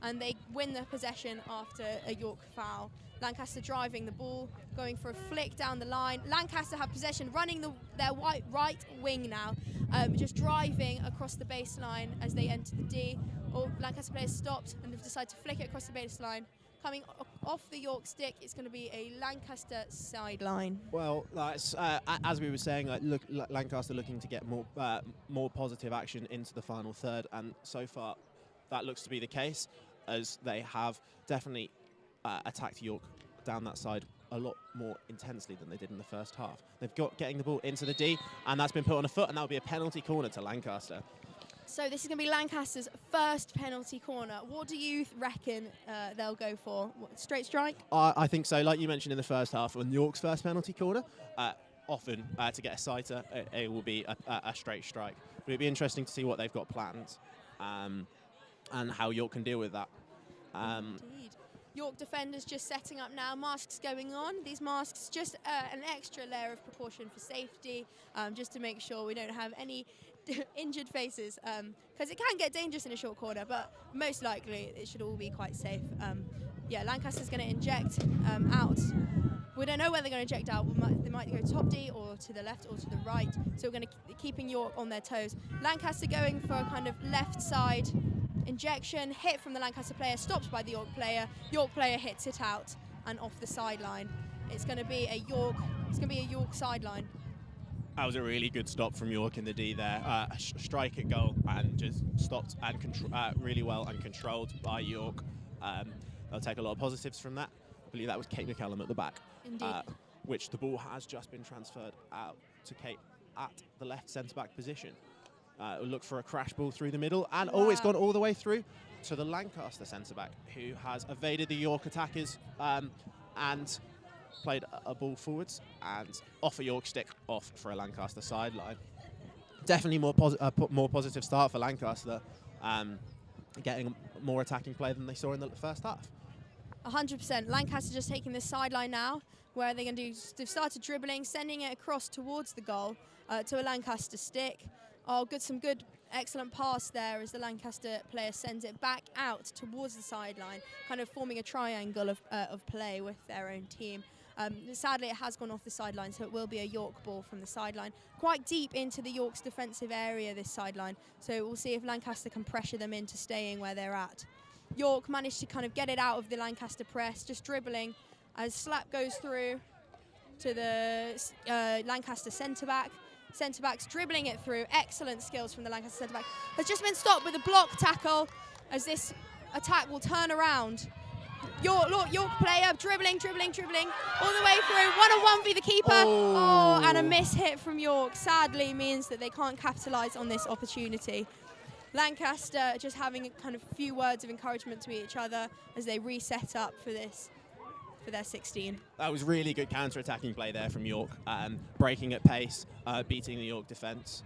and they win the possession after a York foul. Lancaster driving the ball, going for a flick down the line. Lancaster have possession, running their right wing now, just driving across the baseline as they enter the D. All Lancaster players stopped and have decided to flick it across the baseline. Coming off the York stick, it's going to be a Lancaster sideline. Well, that's as we were saying, Lancaster looking to get more positive action into the final third, and so far that looks to be the case, as they have definitely attacked York down that side a lot more intensely than they did in the first half. They've got getting the ball into the D, and that's been put on a foot, and that'll be a penalty corner to Lancaster. So this is going to be Lancaster's first penalty corner. What do you reckon they'll go for? What, straight strike? I think so. Like you mentioned in the first half, on York's first penalty corner, often to get a sighter, it will be a straight strike. But it'd be interesting to see what they've got planned and how York can deal with that. Indeed. York defenders just setting up now, masks going on. These masks just an extra layer of precaution for safety, just to make sure we don't have any injured faces, because it can get dangerous in a short corner, but most likely it should all be quite safe. Yeah, Lancaster's going to inject out. We don't know where they're going to inject out. They might go top D or to the left or to the right, so we're going to keeping York on their toes. Lancaster going for a kind of left side injection, hit from the Lancaster player, stopped by the York player. York player hits it out and off the sideline. It's going to be a York. It's going to be a York sideline. That was a really good stop from York in the D there. Strike at goal and just stopped and really well and controlled by York. They'll take a lot of positives from that. I believe that was Kate McCallum at the back. Indeed. Which the ball has just been transferred out to Kate at the left centre-back position. Look for a crash ball through the middle, and it's gone all the way through to the Lancaster centre-back, who has evaded the York attackers and played a ball forwards and off a York stick, off for a Lancaster sideline. Definitely more positive start for Lancaster, getting more attacking play than they saw in the first half. 100%. Lancaster just taking this sideline now, where they're going to do. They've started dribbling, sending it across towards the goal to a Lancaster stick. Oh, some good, excellent pass there as the Lancaster player sends it back out towards the sideline, kind of forming a triangle of play with their own team. Sadly, it has gone off the sideline, so it will be a York ball from the sideline, quite deep into the York's defensive area, this sideline. So we'll see if Lancaster can pressure them into staying where they're at. York managed to kind of get it out of the Lancaster press, just dribbling as slap goes through to the Lancaster centre-back. Centre-back's dribbling it through. Excellent skills from the Lancaster centre-back. Has just been stopped with a block tackle as this attack will turn around. York player dribbling all the way through. 1-on-1 for the keeper. Oh, and a miss hit from York sadly means that they can't capitalise on this opportunity. Lancaster just having a kind of few words of encouragement to each other as they reset up for this, for their 16. That was really good counter-attacking play there from York, breaking at pace, beating the York defence.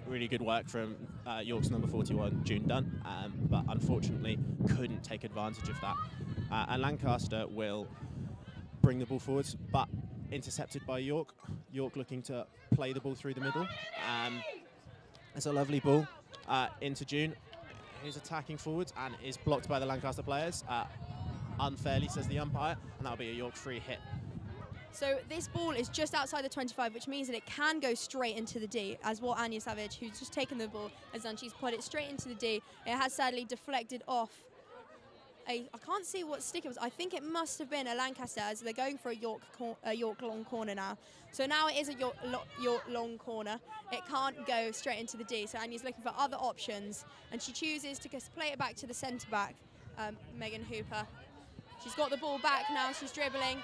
Really good work from York's number 41, June Dunn, but unfortunately couldn't take advantage of that. And Lancaster will bring the ball forwards, but intercepted by York. York looking to play the ball through the middle. It's a lovely ball into June, who's attacking forwards and is blocked by the Lancaster players. Unfairly, says the umpire, and that'll be a York free hit. So this ball is just outside the 25, which means that it can go straight into the D, as what Anya Savage, who's just taken the ball, has done. She's put it straight into the D. It has sadly deflected off. I can't see what stick it was. I think it must have been a Lancaster, as they're going for a York long corner now. So now it is a York long corner. It can't go straight into the D, so Anya's looking for other options, and she chooses to just play it back to the centre-back, Megan Hooper. She's got the ball back now, she's dribbling,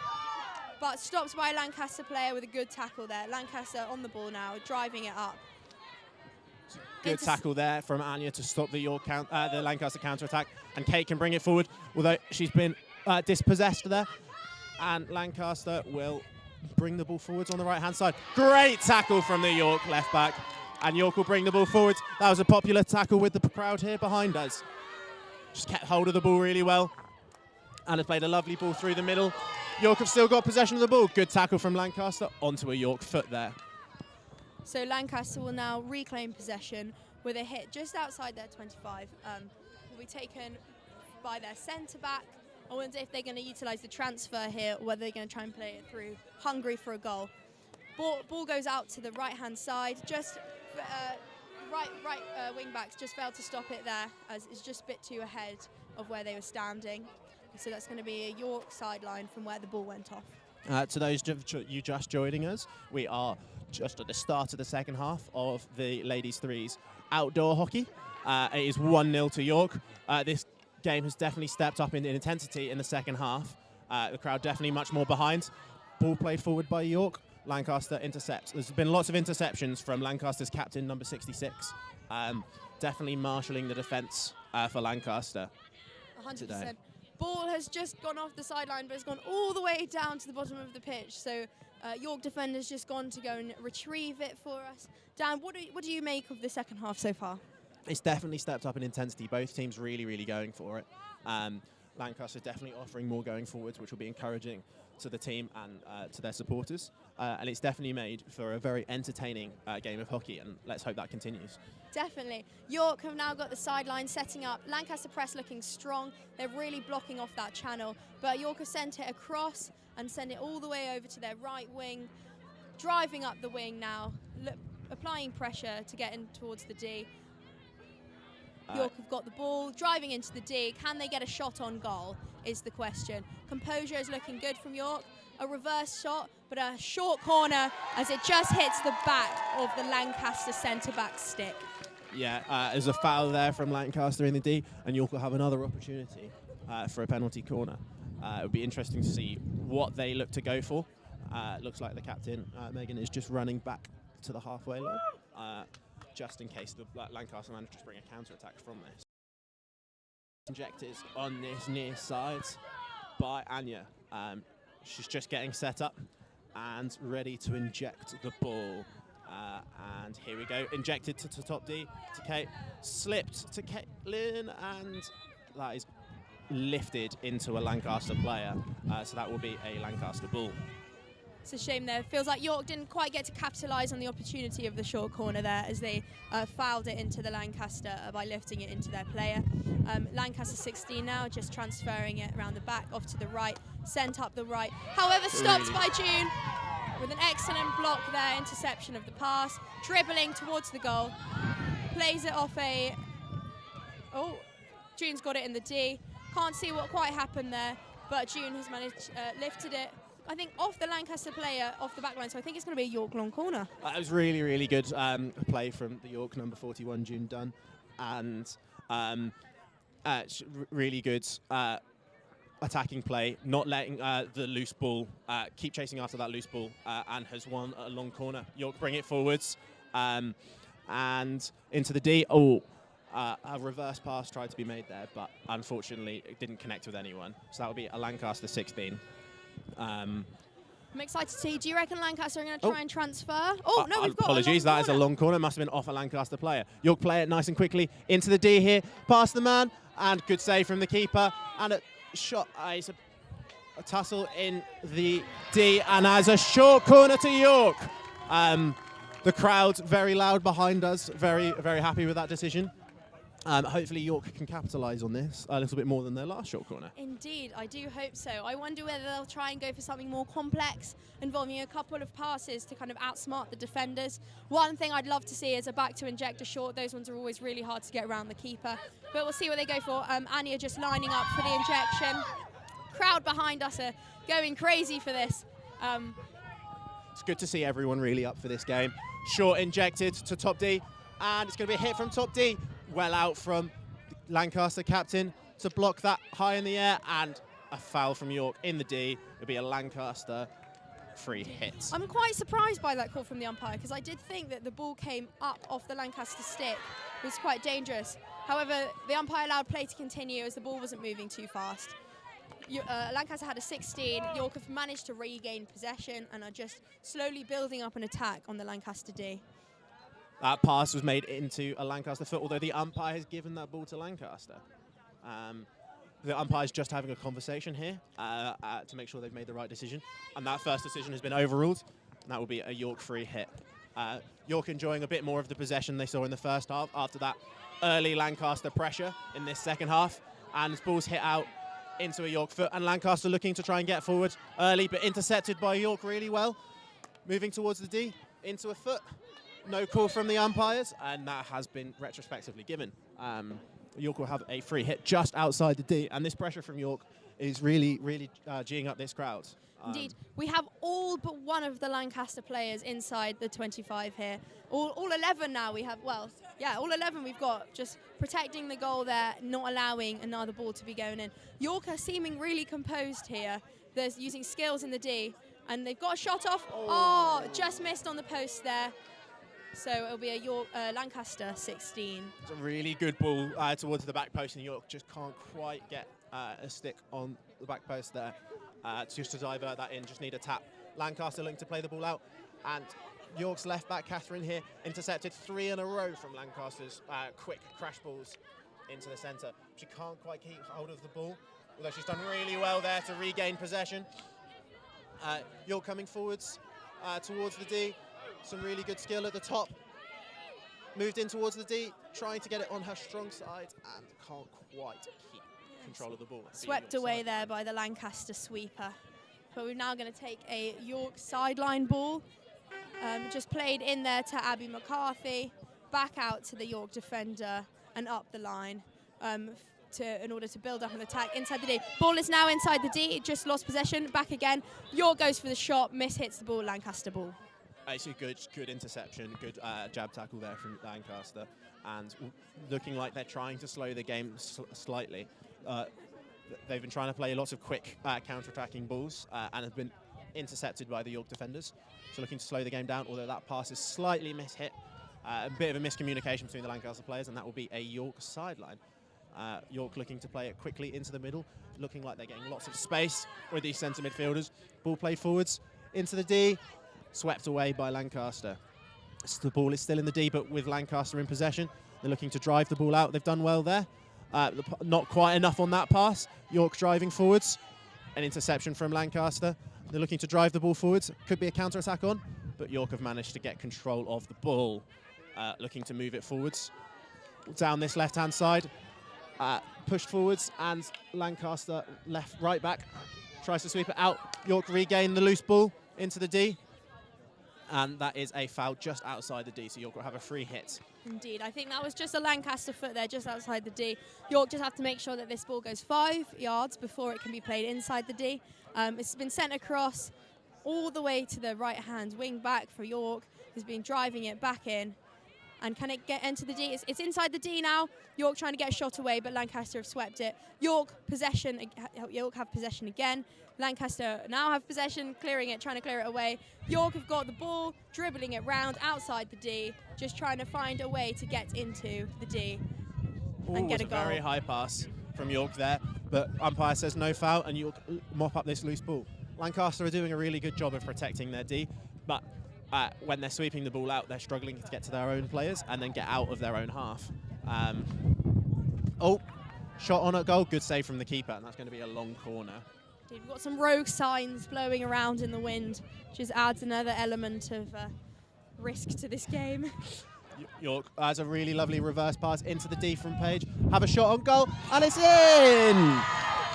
but stopped by a Lancaster player with a good tackle there. Lancaster on the ball now, driving it up. Good tackle there from Anya to stop the the Lancaster counter-attack, and Kate can bring it forward, although she's been dispossessed there. And Lancaster will bring the ball forwards on the right-hand side. Great tackle from the York left-back, and York will bring the ball forwards. That was a popular tackle with the crowd here behind us. Just kept hold of the ball really well, and has played a lovely ball through the middle. York have still got possession of the ball. Good tackle from Lancaster onto a York foot there. So Lancaster will now reclaim possession with a hit just outside their 25. Will be taken by their centre-back. I wonder if they're going to utilise the transfer here, or whether they're going to try and play it through, hungry for a goal. Ball goes out to the right-hand side. Just right wing-backs just failed to stop it there, as it's just a bit too ahead of where they were standing. So that's going to be a York sideline from where the ball went off. To those you just joining us, we are just at the start of the second half of the ladies threes outdoor hockey. It is 1-0 to York. This game has definitely stepped up in intensity in the second half. The crowd definitely much more behind. Ball played forward by York. Lancaster intercepts. There's been lots of interceptions from Lancaster's captain, number 66. Definitely marshalling the defence for Lancaster 100%. today. Ball has just gone off the sideline, but it's gone all the way down to the bottom of the pitch. So York defender's just gone to go and retrieve it for us. Dan, what do you make of the second half so far? It's definitely stepped up in intensity. Both teams really going for it. Lancaster's definitely offering more going forwards, which will be encouraging to the team and to their supporters. And it's definitely made for a very entertaining game of hockey, and let's hope that continues. Definitely. York have now got the sideline setting up. Lancaster press looking strong. They're really blocking off that channel. But York have sent it across and send it all the way over to their right wing. Driving up the wing now, applying pressure to get in towards the D. York have got the ball, driving into the D. Can they get a shot on goal is the question. Composure is looking good from York. A reverse shot, but a short corner as it just hits the back of the Lancaster centre-back stick. Yeah, there's a foul there from Lancaster in the D, and York will have another opportunity for a penalty corner. It would be interesting to see what they look to go for. Looks like the captain, Megan, is just running back to the halfway line, just in case the Lancaster manage to bring a counter-attack from this. Injectors on this near side by Anya. She's just getting set up and ready to inject the ball. And here we go, injected to top D, to Kate, slipped to Caitlin, and that is lifted into a Lancaster player. So that will be a Lancaster ball. It's a shame there. Feels like York didn't quite get to capitalise on the opportunity of the short corner there as they fouled it into the Lancaster by lifting it into their player. Lancaster 16 now, just transferring it around the back, off to the right, sent up the right. However, stopped by June with an excellent block there, interception of the pass, dribbling towards the goal, plays it off a... Oh, June's got it in the D. Can't see what quite happened there, but June has managed, lifted it, I think, off the Lancaster player, off the back line, so I think it's going to be a York long corner. It was really good play from the York number 41, June Dunn, and really good attacking play, not letting the loose ball, keep chasing after that loose ball, and has won a long corner. York bring it forwards, and into the D. A reverse pass tried to be made there, but unfortunately it didn't connect with anyone. So that would be a Lancaster 16. I'm excited to see. Do you reckon Lancaster are going to try and transfer? Oh, no, we've got apologies, that is a long corner. Must have been off a Lancaster player. York play it nice and quickly into the D here, past the man, and good save from the keeper. And a shot, it's a tussle in the D, and as a short corner to York. The crowd very loud behind us, very happy with that decision. Hopefully York can capitalise on this a little bit more than their last short corner. Indeed, I do hope so. I wonder whether they'll try and go for something more complex, involving a couple of passes to kind of outsmart the defenders. One thing I'd love to see is a back to inject a short. Those ones are always really hard to get around the keeper. But we'll see what they go for. Anya just lining up for the injection. Crowd behind us are going crazy for this. It's good to see everyone really up for this game. Short injected to top D, and it's going to be a hit from top D. Well out from Lancaster captain to block that high in the air, and a foul from York in the D. It'll be a Lancaster free hit. I'm quite surprised by that call from the umpire, because I did think that the ball came up off the Lancaster stick. It was quite dangerous. However, the umpire allowed play to continue as the ball wasn't moving too fast. Lancaster had a 16. York have managed to regain possession and are just slowly building up an attack on the Lancaster D. That pass was made into a Lancaster foot, although the umpire has given that ball to Lancaster. The umpire's just having a conversation here to make sure they've made the right decision. And that first decision has been overruled, and that will be a York free hit. York enjoying a bit more of the possession they saw in the first half after that early Lancaster pressure in this second half. And this ball's hit out into a York foot, and Lancaster looking to try and get forward early, but intercepted by York really well. Moving towards the D, into a foot. No call from the umpires, and that has been retrospectively given York will have a free hit just outside the D, and this pressure from York is really, really geeing up this crowd. Indeed. We have all but one of the Lancaster players inside the 25 here. All 11 now we have, well, yeah, all 11 we've got just protecting the goal there, not allowing another ball to be going in. York are seeming really composed here. They're using skills in the D, and they've got a shot off. Oh, just missed on the post there. So it'll be a Lancaster 16. It's a really good ball towards the back post, and York just can't quite get a stick on the back post there. Just to divert that in, just need a tap. Lancaster looking to play the ball out, and York's left back, Catherine, here, intercepted 3 in a row from Lancaster's quick crash balls into the centre. She can't quite keep hold of the ball, although she's done really well there to regain possession. York coming forwards towards the D. Some really good skill at the top. Moved in towards the D, trying to get it on her strong side, and can't quite keep control of the ball. Swept away there by the Lancaster sweeper. But we're now going to take a York sideline ball. Just played in there to Abby McCarthy, back out to the York defender and up the line in order to build up an attack inside the D. Ball is now inside the D, it just lost possession, back again. York goes for the shot, miss hits the ball, Lancaster ball. Actually, good interception, good jab tackle there from Lancaster, and looking like they're trying to slow the game slightly. They've been trying to play lots of quick counter-attacking balls and have been intercepted by the York defenders. So looking to slow the game down, although that pass is slightly mishit. A bit of a miscommunication between the Lancaster players, and that will be a York sideline. York looking to play it quickly into the middle, looking like they're getting lots of space with these centre midfielders. Ball played forwards into the D. Swept away by Lancaster. So the ball is still in the D, but with Lancaster in possession. They're looking to drive the ball out. They've done well there. Not quite enough on that pass. York driving forwards. An interception from Lancaster. They're looking to drive the ball forwards. Could be a counter-attack on, but York have managed to get control of the ball. Looking to move it forwards. Down this left-hand side. Pushed forwards, and Lancaster right back. Tries to sweep it out. York regain the loose ball into the D. And that is a foul just outside the D, so York will have a free hit. Indeed, I think that was just a Lancaster foot there, just outside the D. York just have to make sure that this ball goes 5 yards before it can be played inside the D. It's been sent across all the way to the right-hand wing back for York, who's been driving it back in. And can it get into the D? It's inside the D now. York trying to get a shot away, but Lancaster have swept it. York have possession again. Lancaster now have possession, clearing it, trying to clear it away. York have got the ball, dribbling it round outside the D, just trying to find a way to get into the D and get a goal. A very high pass from York there, but umpire says no foul, and York mop up this loose ball. Lancaster are doing a really good job of protecting their D, but when they're sweeping the ball out, they're struggling to get to their own players and then get out of their own half. Shot on at goal, good save from the keeper, and that's going to be a long corner. We've got some rogue signs blowing around in the wind, which just adds another element of risk to this game. York has a really lovely reverse pass into the D from Page. Have a shot on goal, and it's in!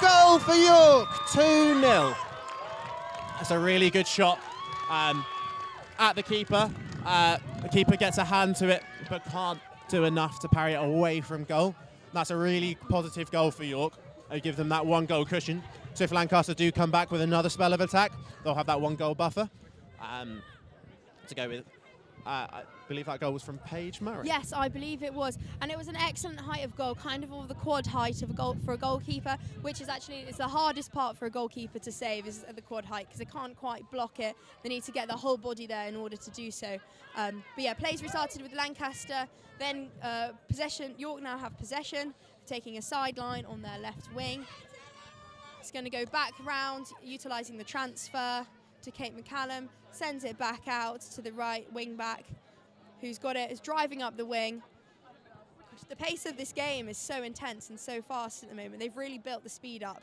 Goal for York, 2-0. That's a really good shot at the keeper. The keeper gets a hand to it, but can't do enough to parry it away from goal. That's a really positive goal for York. They give them that 1-goal cushion. So if Lancaster do come back with another spell of attack, they'll have that 1-goal buffer to go with. I believe that goal was from Paige Murray. Yes, I believe it was. And it was an excellent height of goal, kind of over the quad height of a goal for a goalkeeper, which is actually it's the hardest part for a goalkeeper to save is at the quad height because they can't quite block it. They need to get the whole body there in order to do so. But yeah, plays restarted with Lancaster. Then possession. York now have possession, taking a sideline on their left wing. It's going to go back round, utilising the transfer to Kate McCallum, sends it back out to the right wing back, who's got it, is driving up the wing. The pace of this game is so intense and so fast at the moment. They've really built the speed up.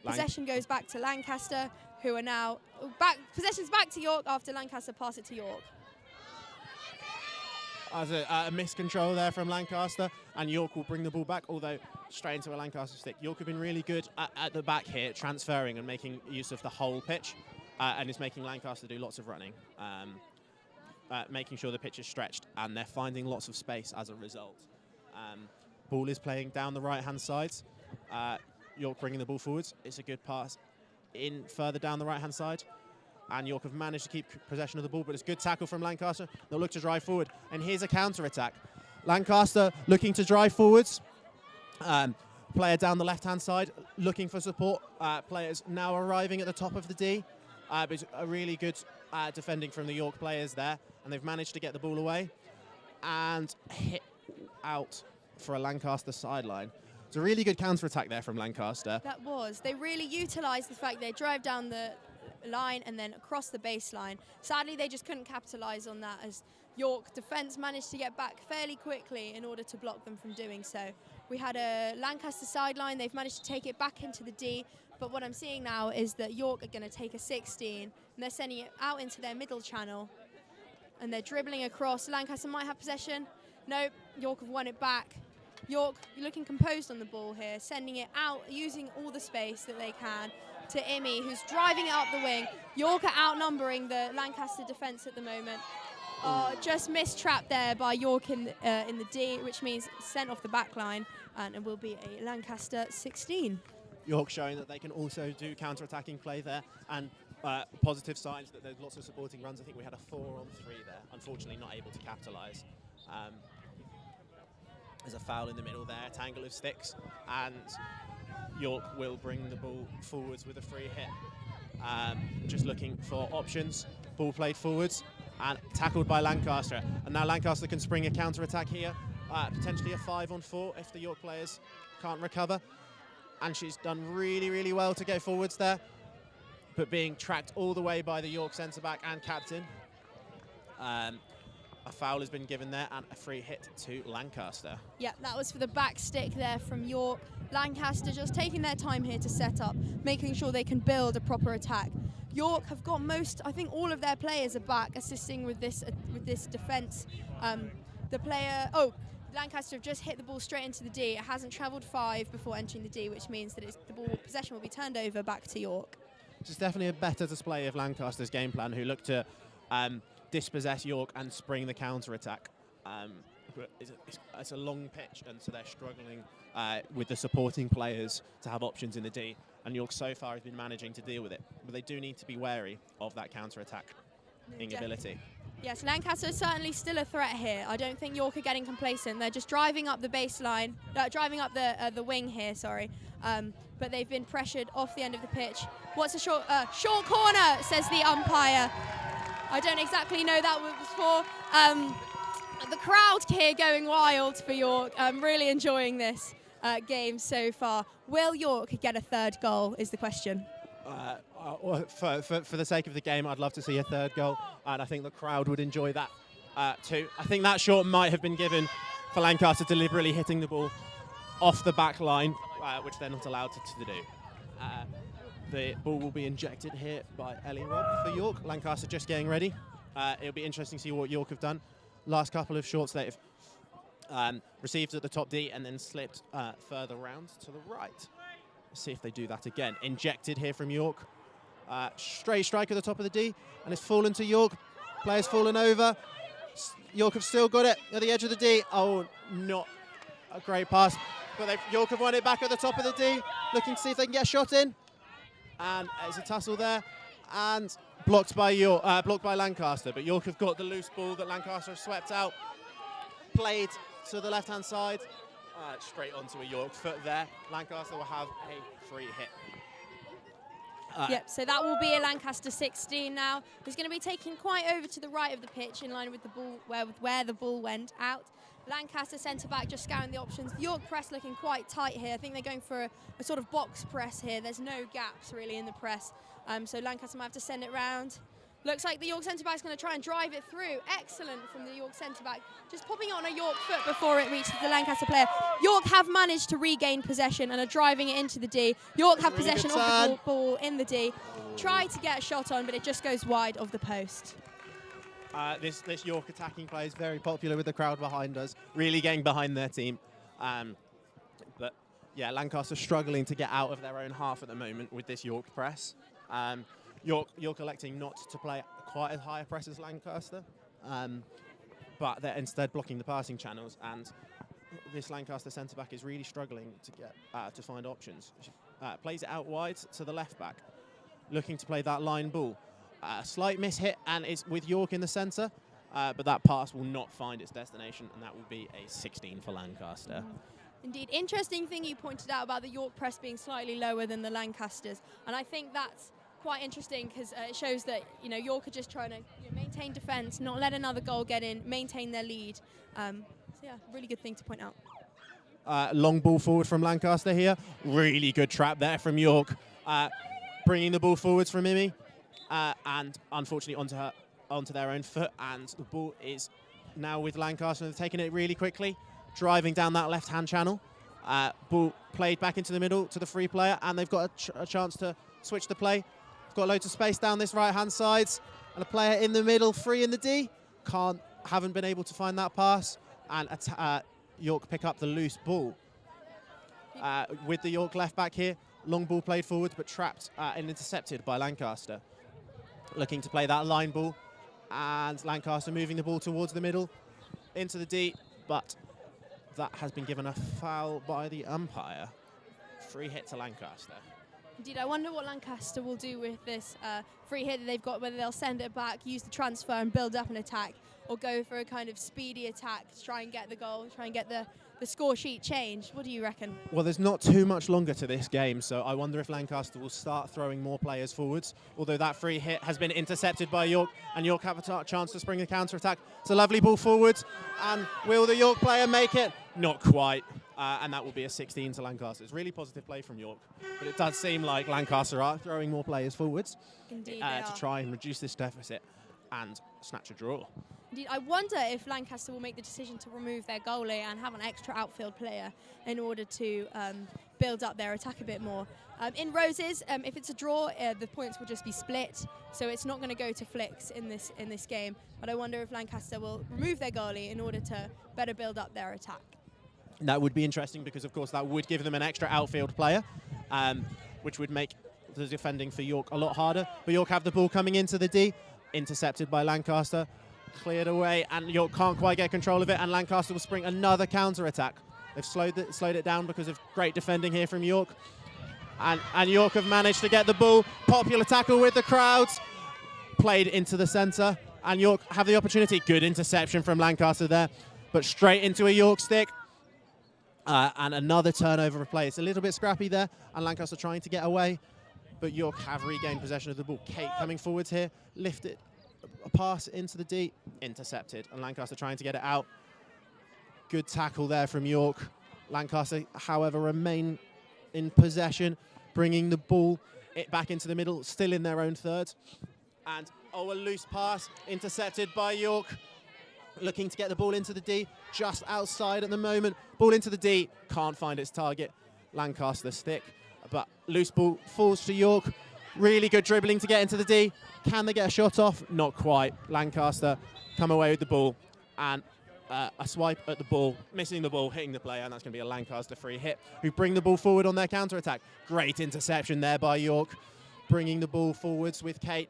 Possession goes back to Lancaster, who are now possession's back to York after Lancaster pass it to York. As a miscontrol there from Lancaster, and York will bring the ball back, although straight into a Lancaster stick. York have been really good at the back here, transferring and making use of the whole pitch, and it's making Lancaster do lots of running, making sure the pitch is stretched, and they're finding lots of space as a result. Ball is playing down the right-hand side. York bringing the ball forwards. It's a good pass in further down the right-hand side. And York have managed to keep possession of the ball, but it's a good tackle from Lancaster. They'll look to drive forward. And here's a counter-attack. Lancaster looking to drive forwards. Player down the left-hand side looking for support. Players now arriving at the top of the D. But it's a really good defending from the York players there. And they've managed to get the ball away and hit out for a Lancaster sideline. It's a really good counter-attack there from Lancaster. That was. They really utilised the fact they drive down the line and then across the baseline. Sadly, they just couldn't capitalise on that as York defence managed to get back fairly quickly in order to block them from doing so. We had a Lancaster sideline. They've managed to take it back into the D. But what I'm seeing now is that York are going to take a 16 and they're sending it out into their middle channel. And they're dribbling across. Lancaster might have possession. No, York have won it back. York looking composed on the ball here, sending it out, using all the space that they can to Imi, who's driving it up the wing. York are outnumbering the Lancaster defence at the moment. Just mistrapped there by York in the D, which means sent off the back line, and it will be a Lancaster 16. York showing that they can also do counter-attacking play there, and positive signs that there's lots of supporting runs. I think we had a 4-on-3 there, unfortunately not able to capitalise. There's a foul in the middle there, a tangle of sticks, and York will bring the ball forwards with a free hit. Just looking for options. Ball played forwards and tackled by Lancaster. And now Lancaster can spring a counter-attack here, potentially a 5-on-4 if the York players can't recover. And she's done really, really well to go forwards there, but being tracked all the way by the York centre-back and captain. A foul has been given there and a free hit to Lancaster. Yeah, that was for the back stick there from York. Lancaster just taking their time here to set up, making sure they can build a proper attack. York have got I think all of their players are back assisting with this defence. Lancaster have just hit the ball straight into the D. It hasn't travelled 5 before entering the D, which means that the ball possession will be turned over back to York. It's definitely a better display of Lancaster's game plan, who look to dispossess York and spring the counter-attack. But it's a long pitch, and so they're struggling with the supporting players to have options in the D. And York so far has been managing to deal with it. But they do need to be wary of that counter-attacking ability. Yes, Lancaster is certainly still a threat here. I don't think York are getting complacent. They're just driving up the baseline, driving up the wing here, sorry. But they've been pressured off the end of the pitch. What's a short corner, says the umpire. I don't exactly know that was for. The crowd here going wild for York. I'm really enjoying this game so far. Will York get a third goal is the question. For the sake of the game, I'd love to see a third goal, and I think the crowd would enjoy that too. I think that shot might have been given for Lancaster deliberately hitting the ball off the back line, which they're not allowed to do. The ball will be injected here by Ellie Robb for York. Lancaster just getting ready. It'll be interesting to see what York have done. Last couple of shots they've received at the top D and then slipped further round to the right. Let's see if they do that again. Injected here from York. Straight strike at the top of the D, and it's fallen to York. Players fallen over. York have still got it at the edge of the D. Oh, not a great pass. But York have won it back at the top of the D, looking to see if they can get a shot in. And there's a tussle there, and blocked by Lancaster. But York have got the loose ball that Lancaster have swept out. Played to the left-hand side. Straight onto a York foot there. Lancaster will have a free hit. Yep, so that will be a Lancaster 16 now. Who's going to be taking quite over to the right of the pitch in line with the ball, where the ball went out. Lancaster centre-back just scouring the options. The York press looking quite tight here. I think they're going for a sort of box press here. There's no gaps really in the press. So Lancaster might have to send it round. Looks like the York centre-back is going to try and drive it through. Excellent from the York centre-back. Just popping it on a York foot before it reaches the Lancaster player. York have managed to regain possession and are driving it into the D. York have possession of the ball in the D. Try to get a shot on, but it just goes wide of the post. This York attacking play is very popular with the crowd behind us, really getting behind their team. But yeah, Lancaster struggling to get out of their own half at the moment with this York press. York electing not to play quite as high a press as Lancaster, but they're instead blocking the passing channels, and this Lancaster centre-back is really struggling to get to find options. She plays it out wide to the left-back, looking to play that line ball. A slight miss-hit, and it's with York in the centre, but that pass will not find its destination, and that will be a 16 for Lancaster. Indeed. Interesting thing you pointed out about the York press being slightly lower than the Lancasters, and I think that's quite interesting because it shows that York are just trying to maintain defence, not let another goal get in, maintain their lead. So yeah, really good thing to point out. Long ball forward from Lancaster here. Really good trap there from York. Bringing the ball forwards from Mimi, and unfortunately onto their own foot, and the ball is now with Lancaster. They're taking it really quickly, driving down that left-hand channel. Ball played back into the middle to the free player, and they've got a chance to switch the play. Got loads of space down this right-hand side, and a player in the middle, free in the D. Haven't been able to find that pass, and York pick up the loose ball. With the York left back here, long ball played forwards, but trapped and intercepted by Lancaster. Looking to play that line ball, and Lancaster moving the ball towards the middle, into the D, but that has been given a foul by the umpire. Free hit to Lancaster. Indeed, I wonder what Lancaster will do with this free hit that they've got, whether they'll send it back, use the transfer and build up an attack, or go for a kind of speedy attack to try and get the goal, try and get the score sheet changed. What do you reckon? Well, there's not too much longer to this game, so I wonder if Lancaster will start throwing more players forwards, although that free hit has been intercepted by York, and York have a chance to spring a counter-attack. It's a lovely ball forwards, and will the York player make it? Not quite. And that will be a 16 to Lancaster. It's really positive play from York, but it does seem like Lancaster are throwing more players forwards. Indeed, to try and reduce this deficit and snatch a draw. Indeed, I wonder if Lancaster will make the decision to remove their goalie and have an extra outfield player in order to build up their attack a bit more. In Roses, if it's a draw, the points will just be split, so it's not going to go to flicks in this game. But I wonder if Lancaster will remove their goalie in order to better build up their attack. That would be interesting because, of course, that would give them an extra outfield player, which would make the defending for York a lot harder. But York have the ball coming into the D, intercepted by Lancaster, cleared away, and York can't quite get control of it, and Lancaster will spring another counter-attack. They've slowed it down because of great defending here from York. And York have managed to get the ball. Popular tackle with the crowds. Played into the centre, and York have the opportunity. Good interception from Lancaster there, but straight into a York stick. And another turnover of play. It's a little bit scrappy there, and Lancaster trying to get away, but York have regained possession of the ball. Kate coming forwards here, lifted a pass into the D, intercepted, and Lancaster trying to get it out. Good tackle there from York. Lancaster, however, remain in possession, bringing the ball back into the middle, still in their own third. And, a loose pass, intercepted by York. Looking to get the ball into the D, just outside at the moment. Ball into the D, can't find its target. Lancaster stick, but loose ball falls to York. Really good dribbling to get into the D. Can they get a shot off? Not quite. Lancaster come away with the ball, and a swipe at the ball, missing the ball, hitting the player, and that's going to be a Lancaster free hit, who bring the ball forward on their counter-attack. Great interception there by York, bringing the ball forwards with Kate.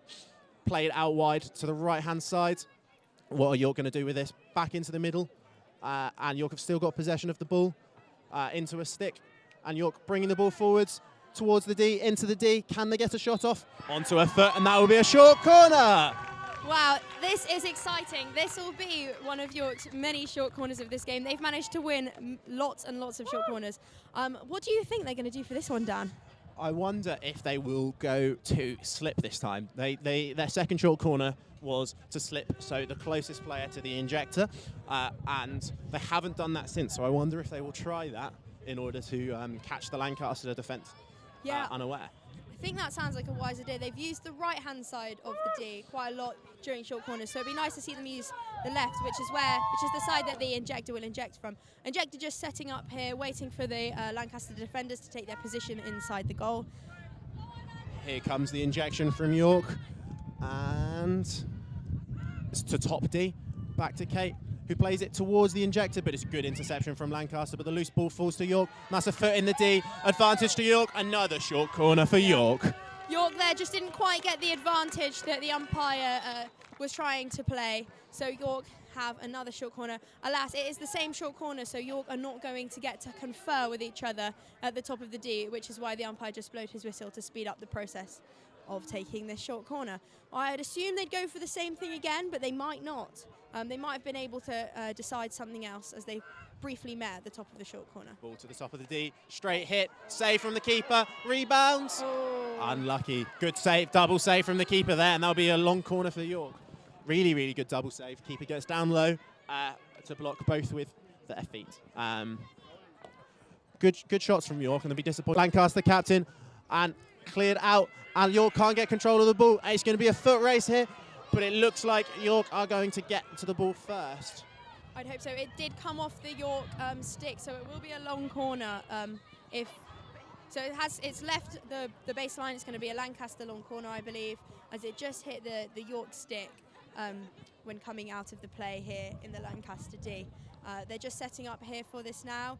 Played out wide to the right-hand side. What are York going to do with this? Back into the middle, and York have still got possession of the ball into a stick, and York bringing the ball forwards towards the D, into the D. Can they get a shot off? Onto a foot, and that will be a short corner. Wow, this is exciting. This will be one of York's many short corners of this game. They've managed to win lots and lots of short corners. What do you think they're going to do for this one, Dan? I wonder if they will go to slip this time. Their second short corner was to slip, so the closest player to the injector, and they haven't done that since, so I wonder if they will try that in order to catch the Lancaster defence unaware. I think that sounds like a wise idea. They've used the right-hand side of the D quite a lot during short corners, so it'd be nice to see them use the left, which is the side that the injector will inject from. Injector just setting up here, waiting for the Lancaster defenders to take their position inside the goal. Here comes the injection from York, and it's to top D, back to Kate, who plays it towards the injector, but it's a good interception from Lancaster, but the loose ball falls to York. That's a foot in the D, advantage to York, another short corner for York. York there just didn't quite get the advantage that the umpire was trying to play, so York have another short corner. Alas, it is the same short corner, so York are not going to get to confer with each other at the top of the D, which is why the umpire just blowed his whistle to speed up the process of taking this short corner. I'd assume they'd go for the same thing again, but they might not. They might have been able to decide something else as they briefly met at the top of the short corner. Ball to the top of the D, straight hit, save from the keeper, rebounds. Oh. Unlucky. Good save, double save from the keeper there, and that'll be a long corner for York. Really, really good double save. Keeper gets down low to block both with their feet. Good shots from York, and they'll be disappointed. Lancaster captain, and cleared out, and York can't get control of the ball. It's going to be a foot race here, but it looks like York are going to get to the ball first. I'd hope so. It did come off the York stick, so it will be a long corner. It's left the baseline. It's going to be a Lancaster long corner, I believe, as it just hit the York stick when coming out of the play here in the Lancaster D. They're just setting up here for this now.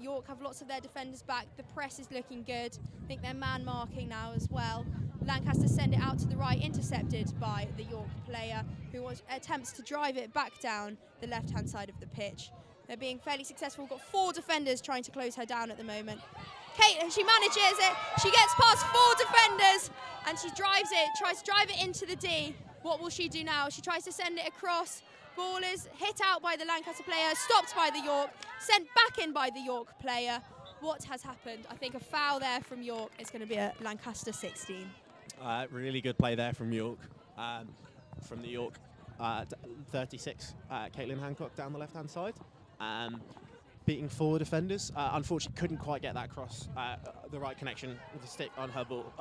York have lots of their defenders back. The press is looking good. I think they're man marking now as well. Lancaster send it out to the right, intercepted by the York player, who attempts to drive it back down the left-hand side of the pitch. They're being fairly successful. We've got 4 defenders trying to close her down at the moment. Kate, she manages it. She gets past 4 defenders, and she drives it, tries to drive it into the D. What will she do now? She tries to send it across. Ball is hit out by the Lancaster player, stopped by the York, sent back in by the York player. What has happened? I think a foul there from York. It's going to be a Lancaster 16. Really good play there from York. From the York 36, Caitlin Hancock down the left-hand side. Beating 4 defenders. Unfortunately, couldn't quite get that across the right connection with the stick on her ball,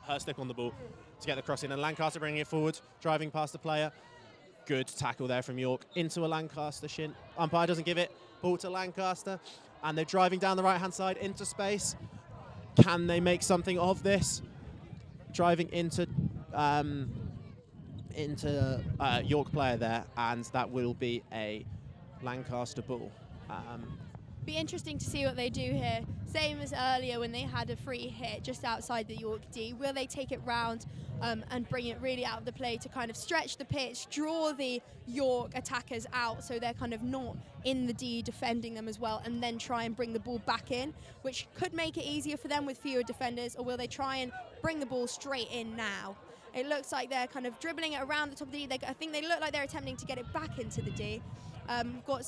her stick on the ball to get the cross in. And Lancaster bringing it forward, driving past the player. Good tackle there from York into a Lancaster shin. Umpire doesn't give it. Ball to Lancaster, and they're driving down the right-hand side into space. Can they make something of this? Driving into York player there, and that will be a Lancaster ball. Be interesting to see what they do here. Same as earlier when they had a free hit just outside the York D. Will they take it round and bring it really out of the play to kind of stretch the pitch, draw the York attackers out so they're kind of not in the D defending them as well, and then try and bring the ball back in, which could make it easier for them with fewer defenders? Or will they try and bring the ball straight in now? It looks like they're kind of dribbling it around the top of the D. I think they look like they're attempting to get it back into the D. Got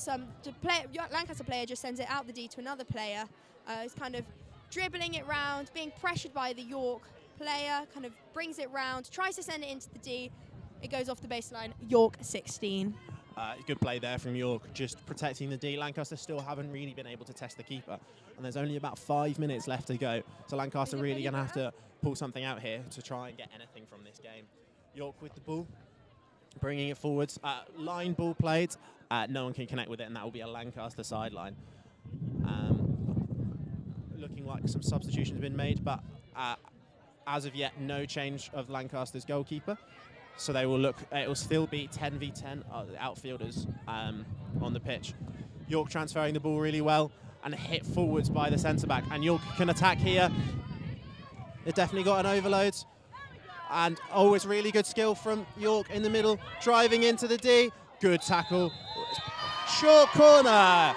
Lancaster player just sends it out the D to another player. It's kind of dribbling it round, being pressured by the York player, kind of brings it round, tries to send it into the D. It goes off the baseline. York 16. Good play there from York, just protecting the D. Lancaster still haven't really been able to test the keeper, and there's only about 5 minutes left to go. So Lancaster really going to have to pull something out here to try and get anything from this game. York with the ball, bringing it forwards. Line ball played. No one can connect with it, and that will be a Lancaster sideline. Looking like some substitutions have been made, but as of yet, no change of Lancaster's goalkeeper. So they will look. It will still be 10v10 outfielders on the pitch. York transferring the ball really well and hit forwards by the centre back, and York can attack here. They've definitely got an overload. And always really good skill from York in the middle, driving into the D. Good tackle. Short corner.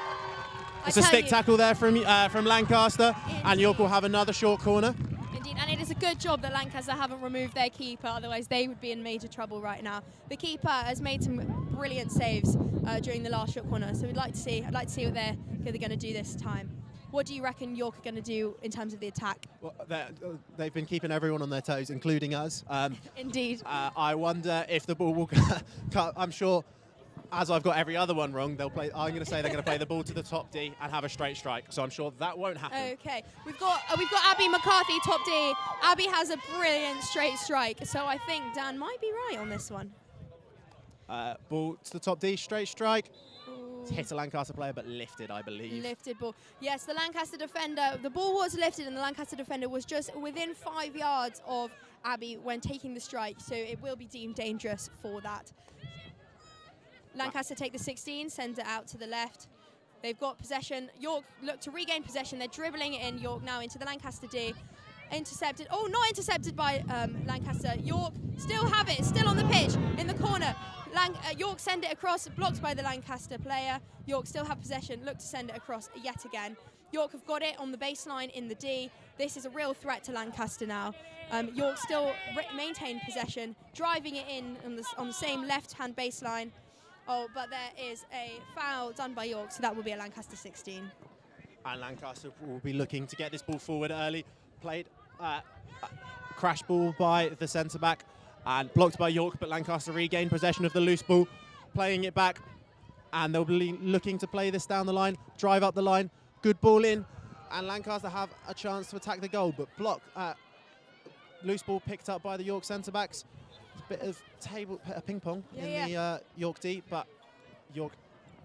It's a stick tackle there from Lancaster. Indeed. And York will have another short corner. Indeed, and it is a good job that Lancaster haven't removed their keeper, otherwise they would be in major trouble right now. The keeper has made some brilliant saves during the last short corner, so I'd like to see what they're going to do this time. What do you reckon York are going to do in terms of the attack? Well, they've been keeping everyone on their toes, including us. Indeed. I wonder if the ball will cut. I'm sure, as I've got every other one wrong, they'll play. I'm going to say they're going to play the ball to the top D and have a straight strike. So I'm sure that won't happen. Okay, we've got Abby McCarthy, top D. Abby has a brilliant straight strike, so I think Dan might be right on this one. Ball to the top D, straight strike. Hit a Lancaster player, but lifted, I believe. Lifted ball. Yes, the Lancaster defender, the ball was lifted, and the Lancaster defender was just within 5 yards of Abby when taking the strike, so it will be deemed dangerous for that. Lancaster take the 16, sends it out to the left. They've got possession. York look to regain possession. They're dribbling it in. York now into the Lancaster D. Intercepted. Oh, not intercepted by Lancaster. York still have it, still on the pitch in the corner. York send it across, blocked by the Lancaster player. York still have possession, look to send it across yet again. York have got it on the baseline in the D. This is a real threat to Lancaster now. York still maintain possession, driving it in on the same left-hand baseline. Oh, but there is a foul done by York, so that will be a Lancaster 16. And Lancaster will be looking to get this ball forward early. Played crash ball by the centre-back and blocked by York, but Lancaster regained possession of the loose ball, playing it back, and they'll be looking to play this down the line, drive up the line, good ball in, and Lancaster have a chance to attack the goal, but loose ball picked up by the York centre-backs. A bit of ping pong in the York D, but York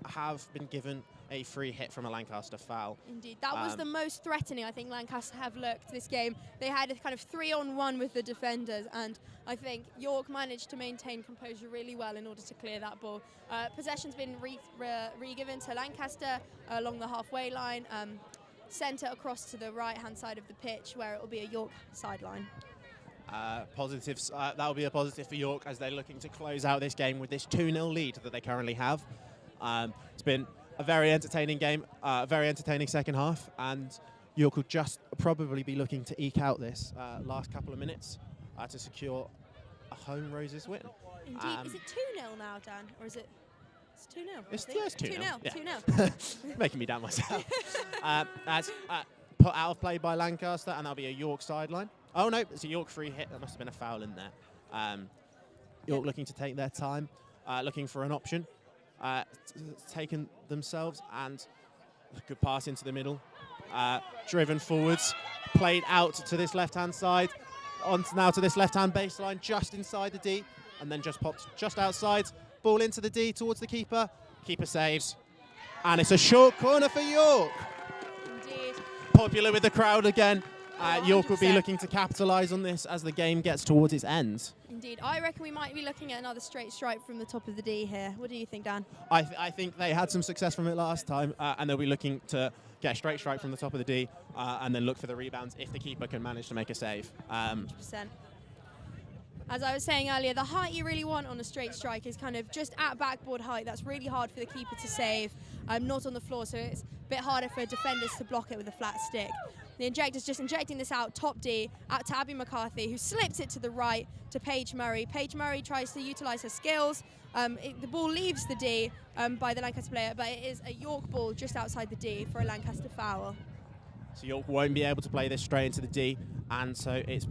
have been given a free hit from a Lancaster foul. Indeed, that was the most threatening I think Lancaster have looked this game. They had a kind of 3-on-1 with the defenders, and I think York managed to maintain composure really well in order to clear that ball. Possession's been re-given to Lancaster along the halfway line, centre across to the right-hand side of the pitch where it will be a York sideline. Positives, that will be a positive for York as they're looking to close out this game with this 2-0 lead that they currently have. It's been a very entertaining game, a very entertaining second half, and York will just probably be looking to eke out this last couple of minutes to secure a home Roses win. Indeed. Is it 2-0 now, Dan, or is it? It's 2-0. It's 2-0. 2-0. Making me down myself. That's put out of play by Lancaster, and that'll be a York sideline. Oh no, it's a York free hit. There must have been a foul in there. York looking to take their time, looking for an option. Taken themselves, and a good pass into the middle. Driven forwards, played out to this left-hand side, on now to this left-hand baseline, just inside the D, and then just popped just outside. Ball into the D towards the keeper. Keeper saves, and it's a short corner for York. Indeed. Popular with the crowd again. York will be 100%. looking to capitalise on this as the game gets towards its end. Indeed. I reckon we might be looking at another straight strike from the top of the D here. What do you think, Dan? I think they had some success from it last time, and they'll be looking to get a straight strike from the top of the D and then look for the rebounds if the keeper can manage to make a save. 100%. As I was saying earlier, the height you really want on a straight strike is kind of just at backboard height. That's really hard for the keeper to save, not on the floor, so it's a bit harder for defenders to block it with a flat stick. The injector's just injecting this out, top D, out to Abby McCarthy, who slips it to the right to Paige Murray. Paige Murray tries to utilise her skills. The ball leaves the D by the Lancaster player, but it is a York ball just outside the D for a Lancaster foul. So York won't be able to play this straight into the D, and so it's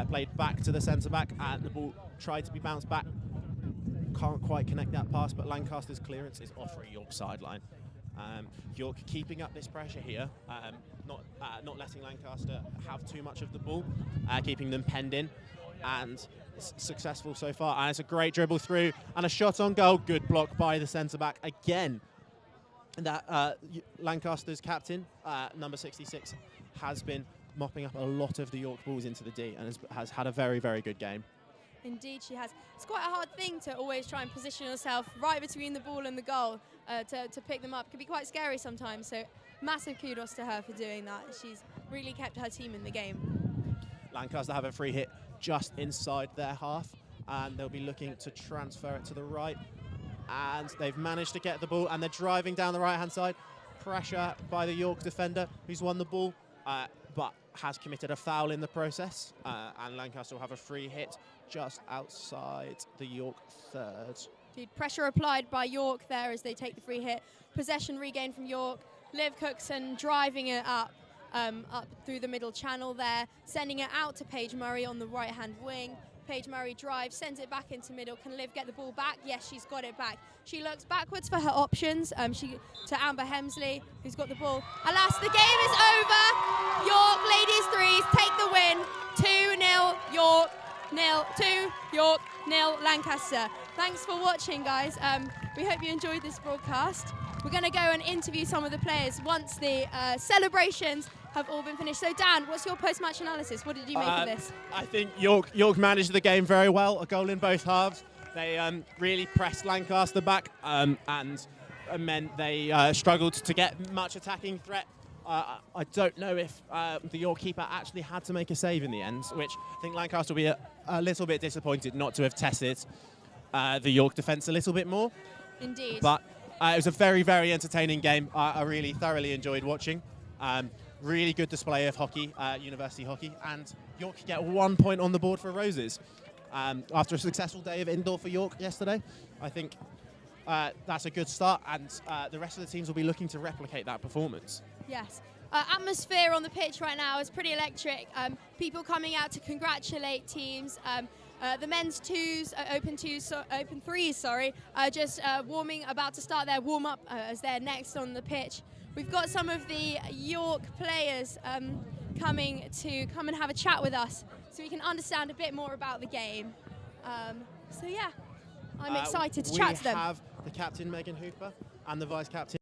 played back to the centre-back, and the ball tried to be bounced back. Can't quite connect that pass, but Lancaster's clearance is off for a York sideline. York keeping up this pressure here, not letting Lancaster have too much of the ball, keeping them penned in, and successful so far. And it's a great dribble through and a shot on goal. Good block by the centre-back again. That Lancaster's captain, number 66, has been mopping up a lot of the York balls into the D and has had a very, very good game. Indeed, she has. It's quite a hard thing to always try and position yourself right between the ball and the goal to pick them up. It can be quite scary sometimes, so massive kudos to her for doing that. She's really kept her team in the game. Lancaster have a free hit just inside their half, and they'll be looking to transfer it to the right. And they've managed to get the ball, and they're driving down the right-hand side. Pressure by the York defender, who's won the ball, but has committed a foul in the process. And Lancaster will have a free hit just outside the York third. Indeed, pressure applied by York there as they take the free hit. Possession regained from York. Liv Cookson driving it up through the middle channel there, sending it out to Paige Murray on the right-hand wing. Paige Murray drives, sends it back into middle. Can Liv get the ball back? Yes, she's got it back. She looks backwards for her options to Amber Hemsley, who's got the ball. Alas, the game is over. York ladies threes take the win. 2-0 York, 2 York, 0 Lancaster. Thanks for watching, guys. We hope you enjoyed this broadcast. We're going to go and interview some of the players once the celebrations have all been finished. So, Dan, what's your post-match analysis? What did you make of this? I think York managed the game very well, a goal in both halves. They really pressed Lancaster back and meant they struggled to get much attacking threat. I don't know if the York keeper actually had to make a save in the end, which I think Lancaster will be a little bit disappointed not to have tested. the York defence a little bit more. Indeed. But it was a very, very entertaining game. I really thoroughly enjoyed watching. Really good display of hockey, university hockey, and York get 1 point on the board for Roses. After a successful day of indoor for York yesterday, I think that's a good start, and the rest of the teams will be looking to replicate that performance. Yes. Atmosphere on the pitch right now is pretty electric. People coming out to congratulate teams. The men's open threes, just warming, about to start their warm-up as they're next on the pitch. We've got some of the York players coming to come and have a chat with us so we can understand a bit more about the game. So yeah, I'm excited to chat to them. We have the captain, Megan Hooper, and the vice captain,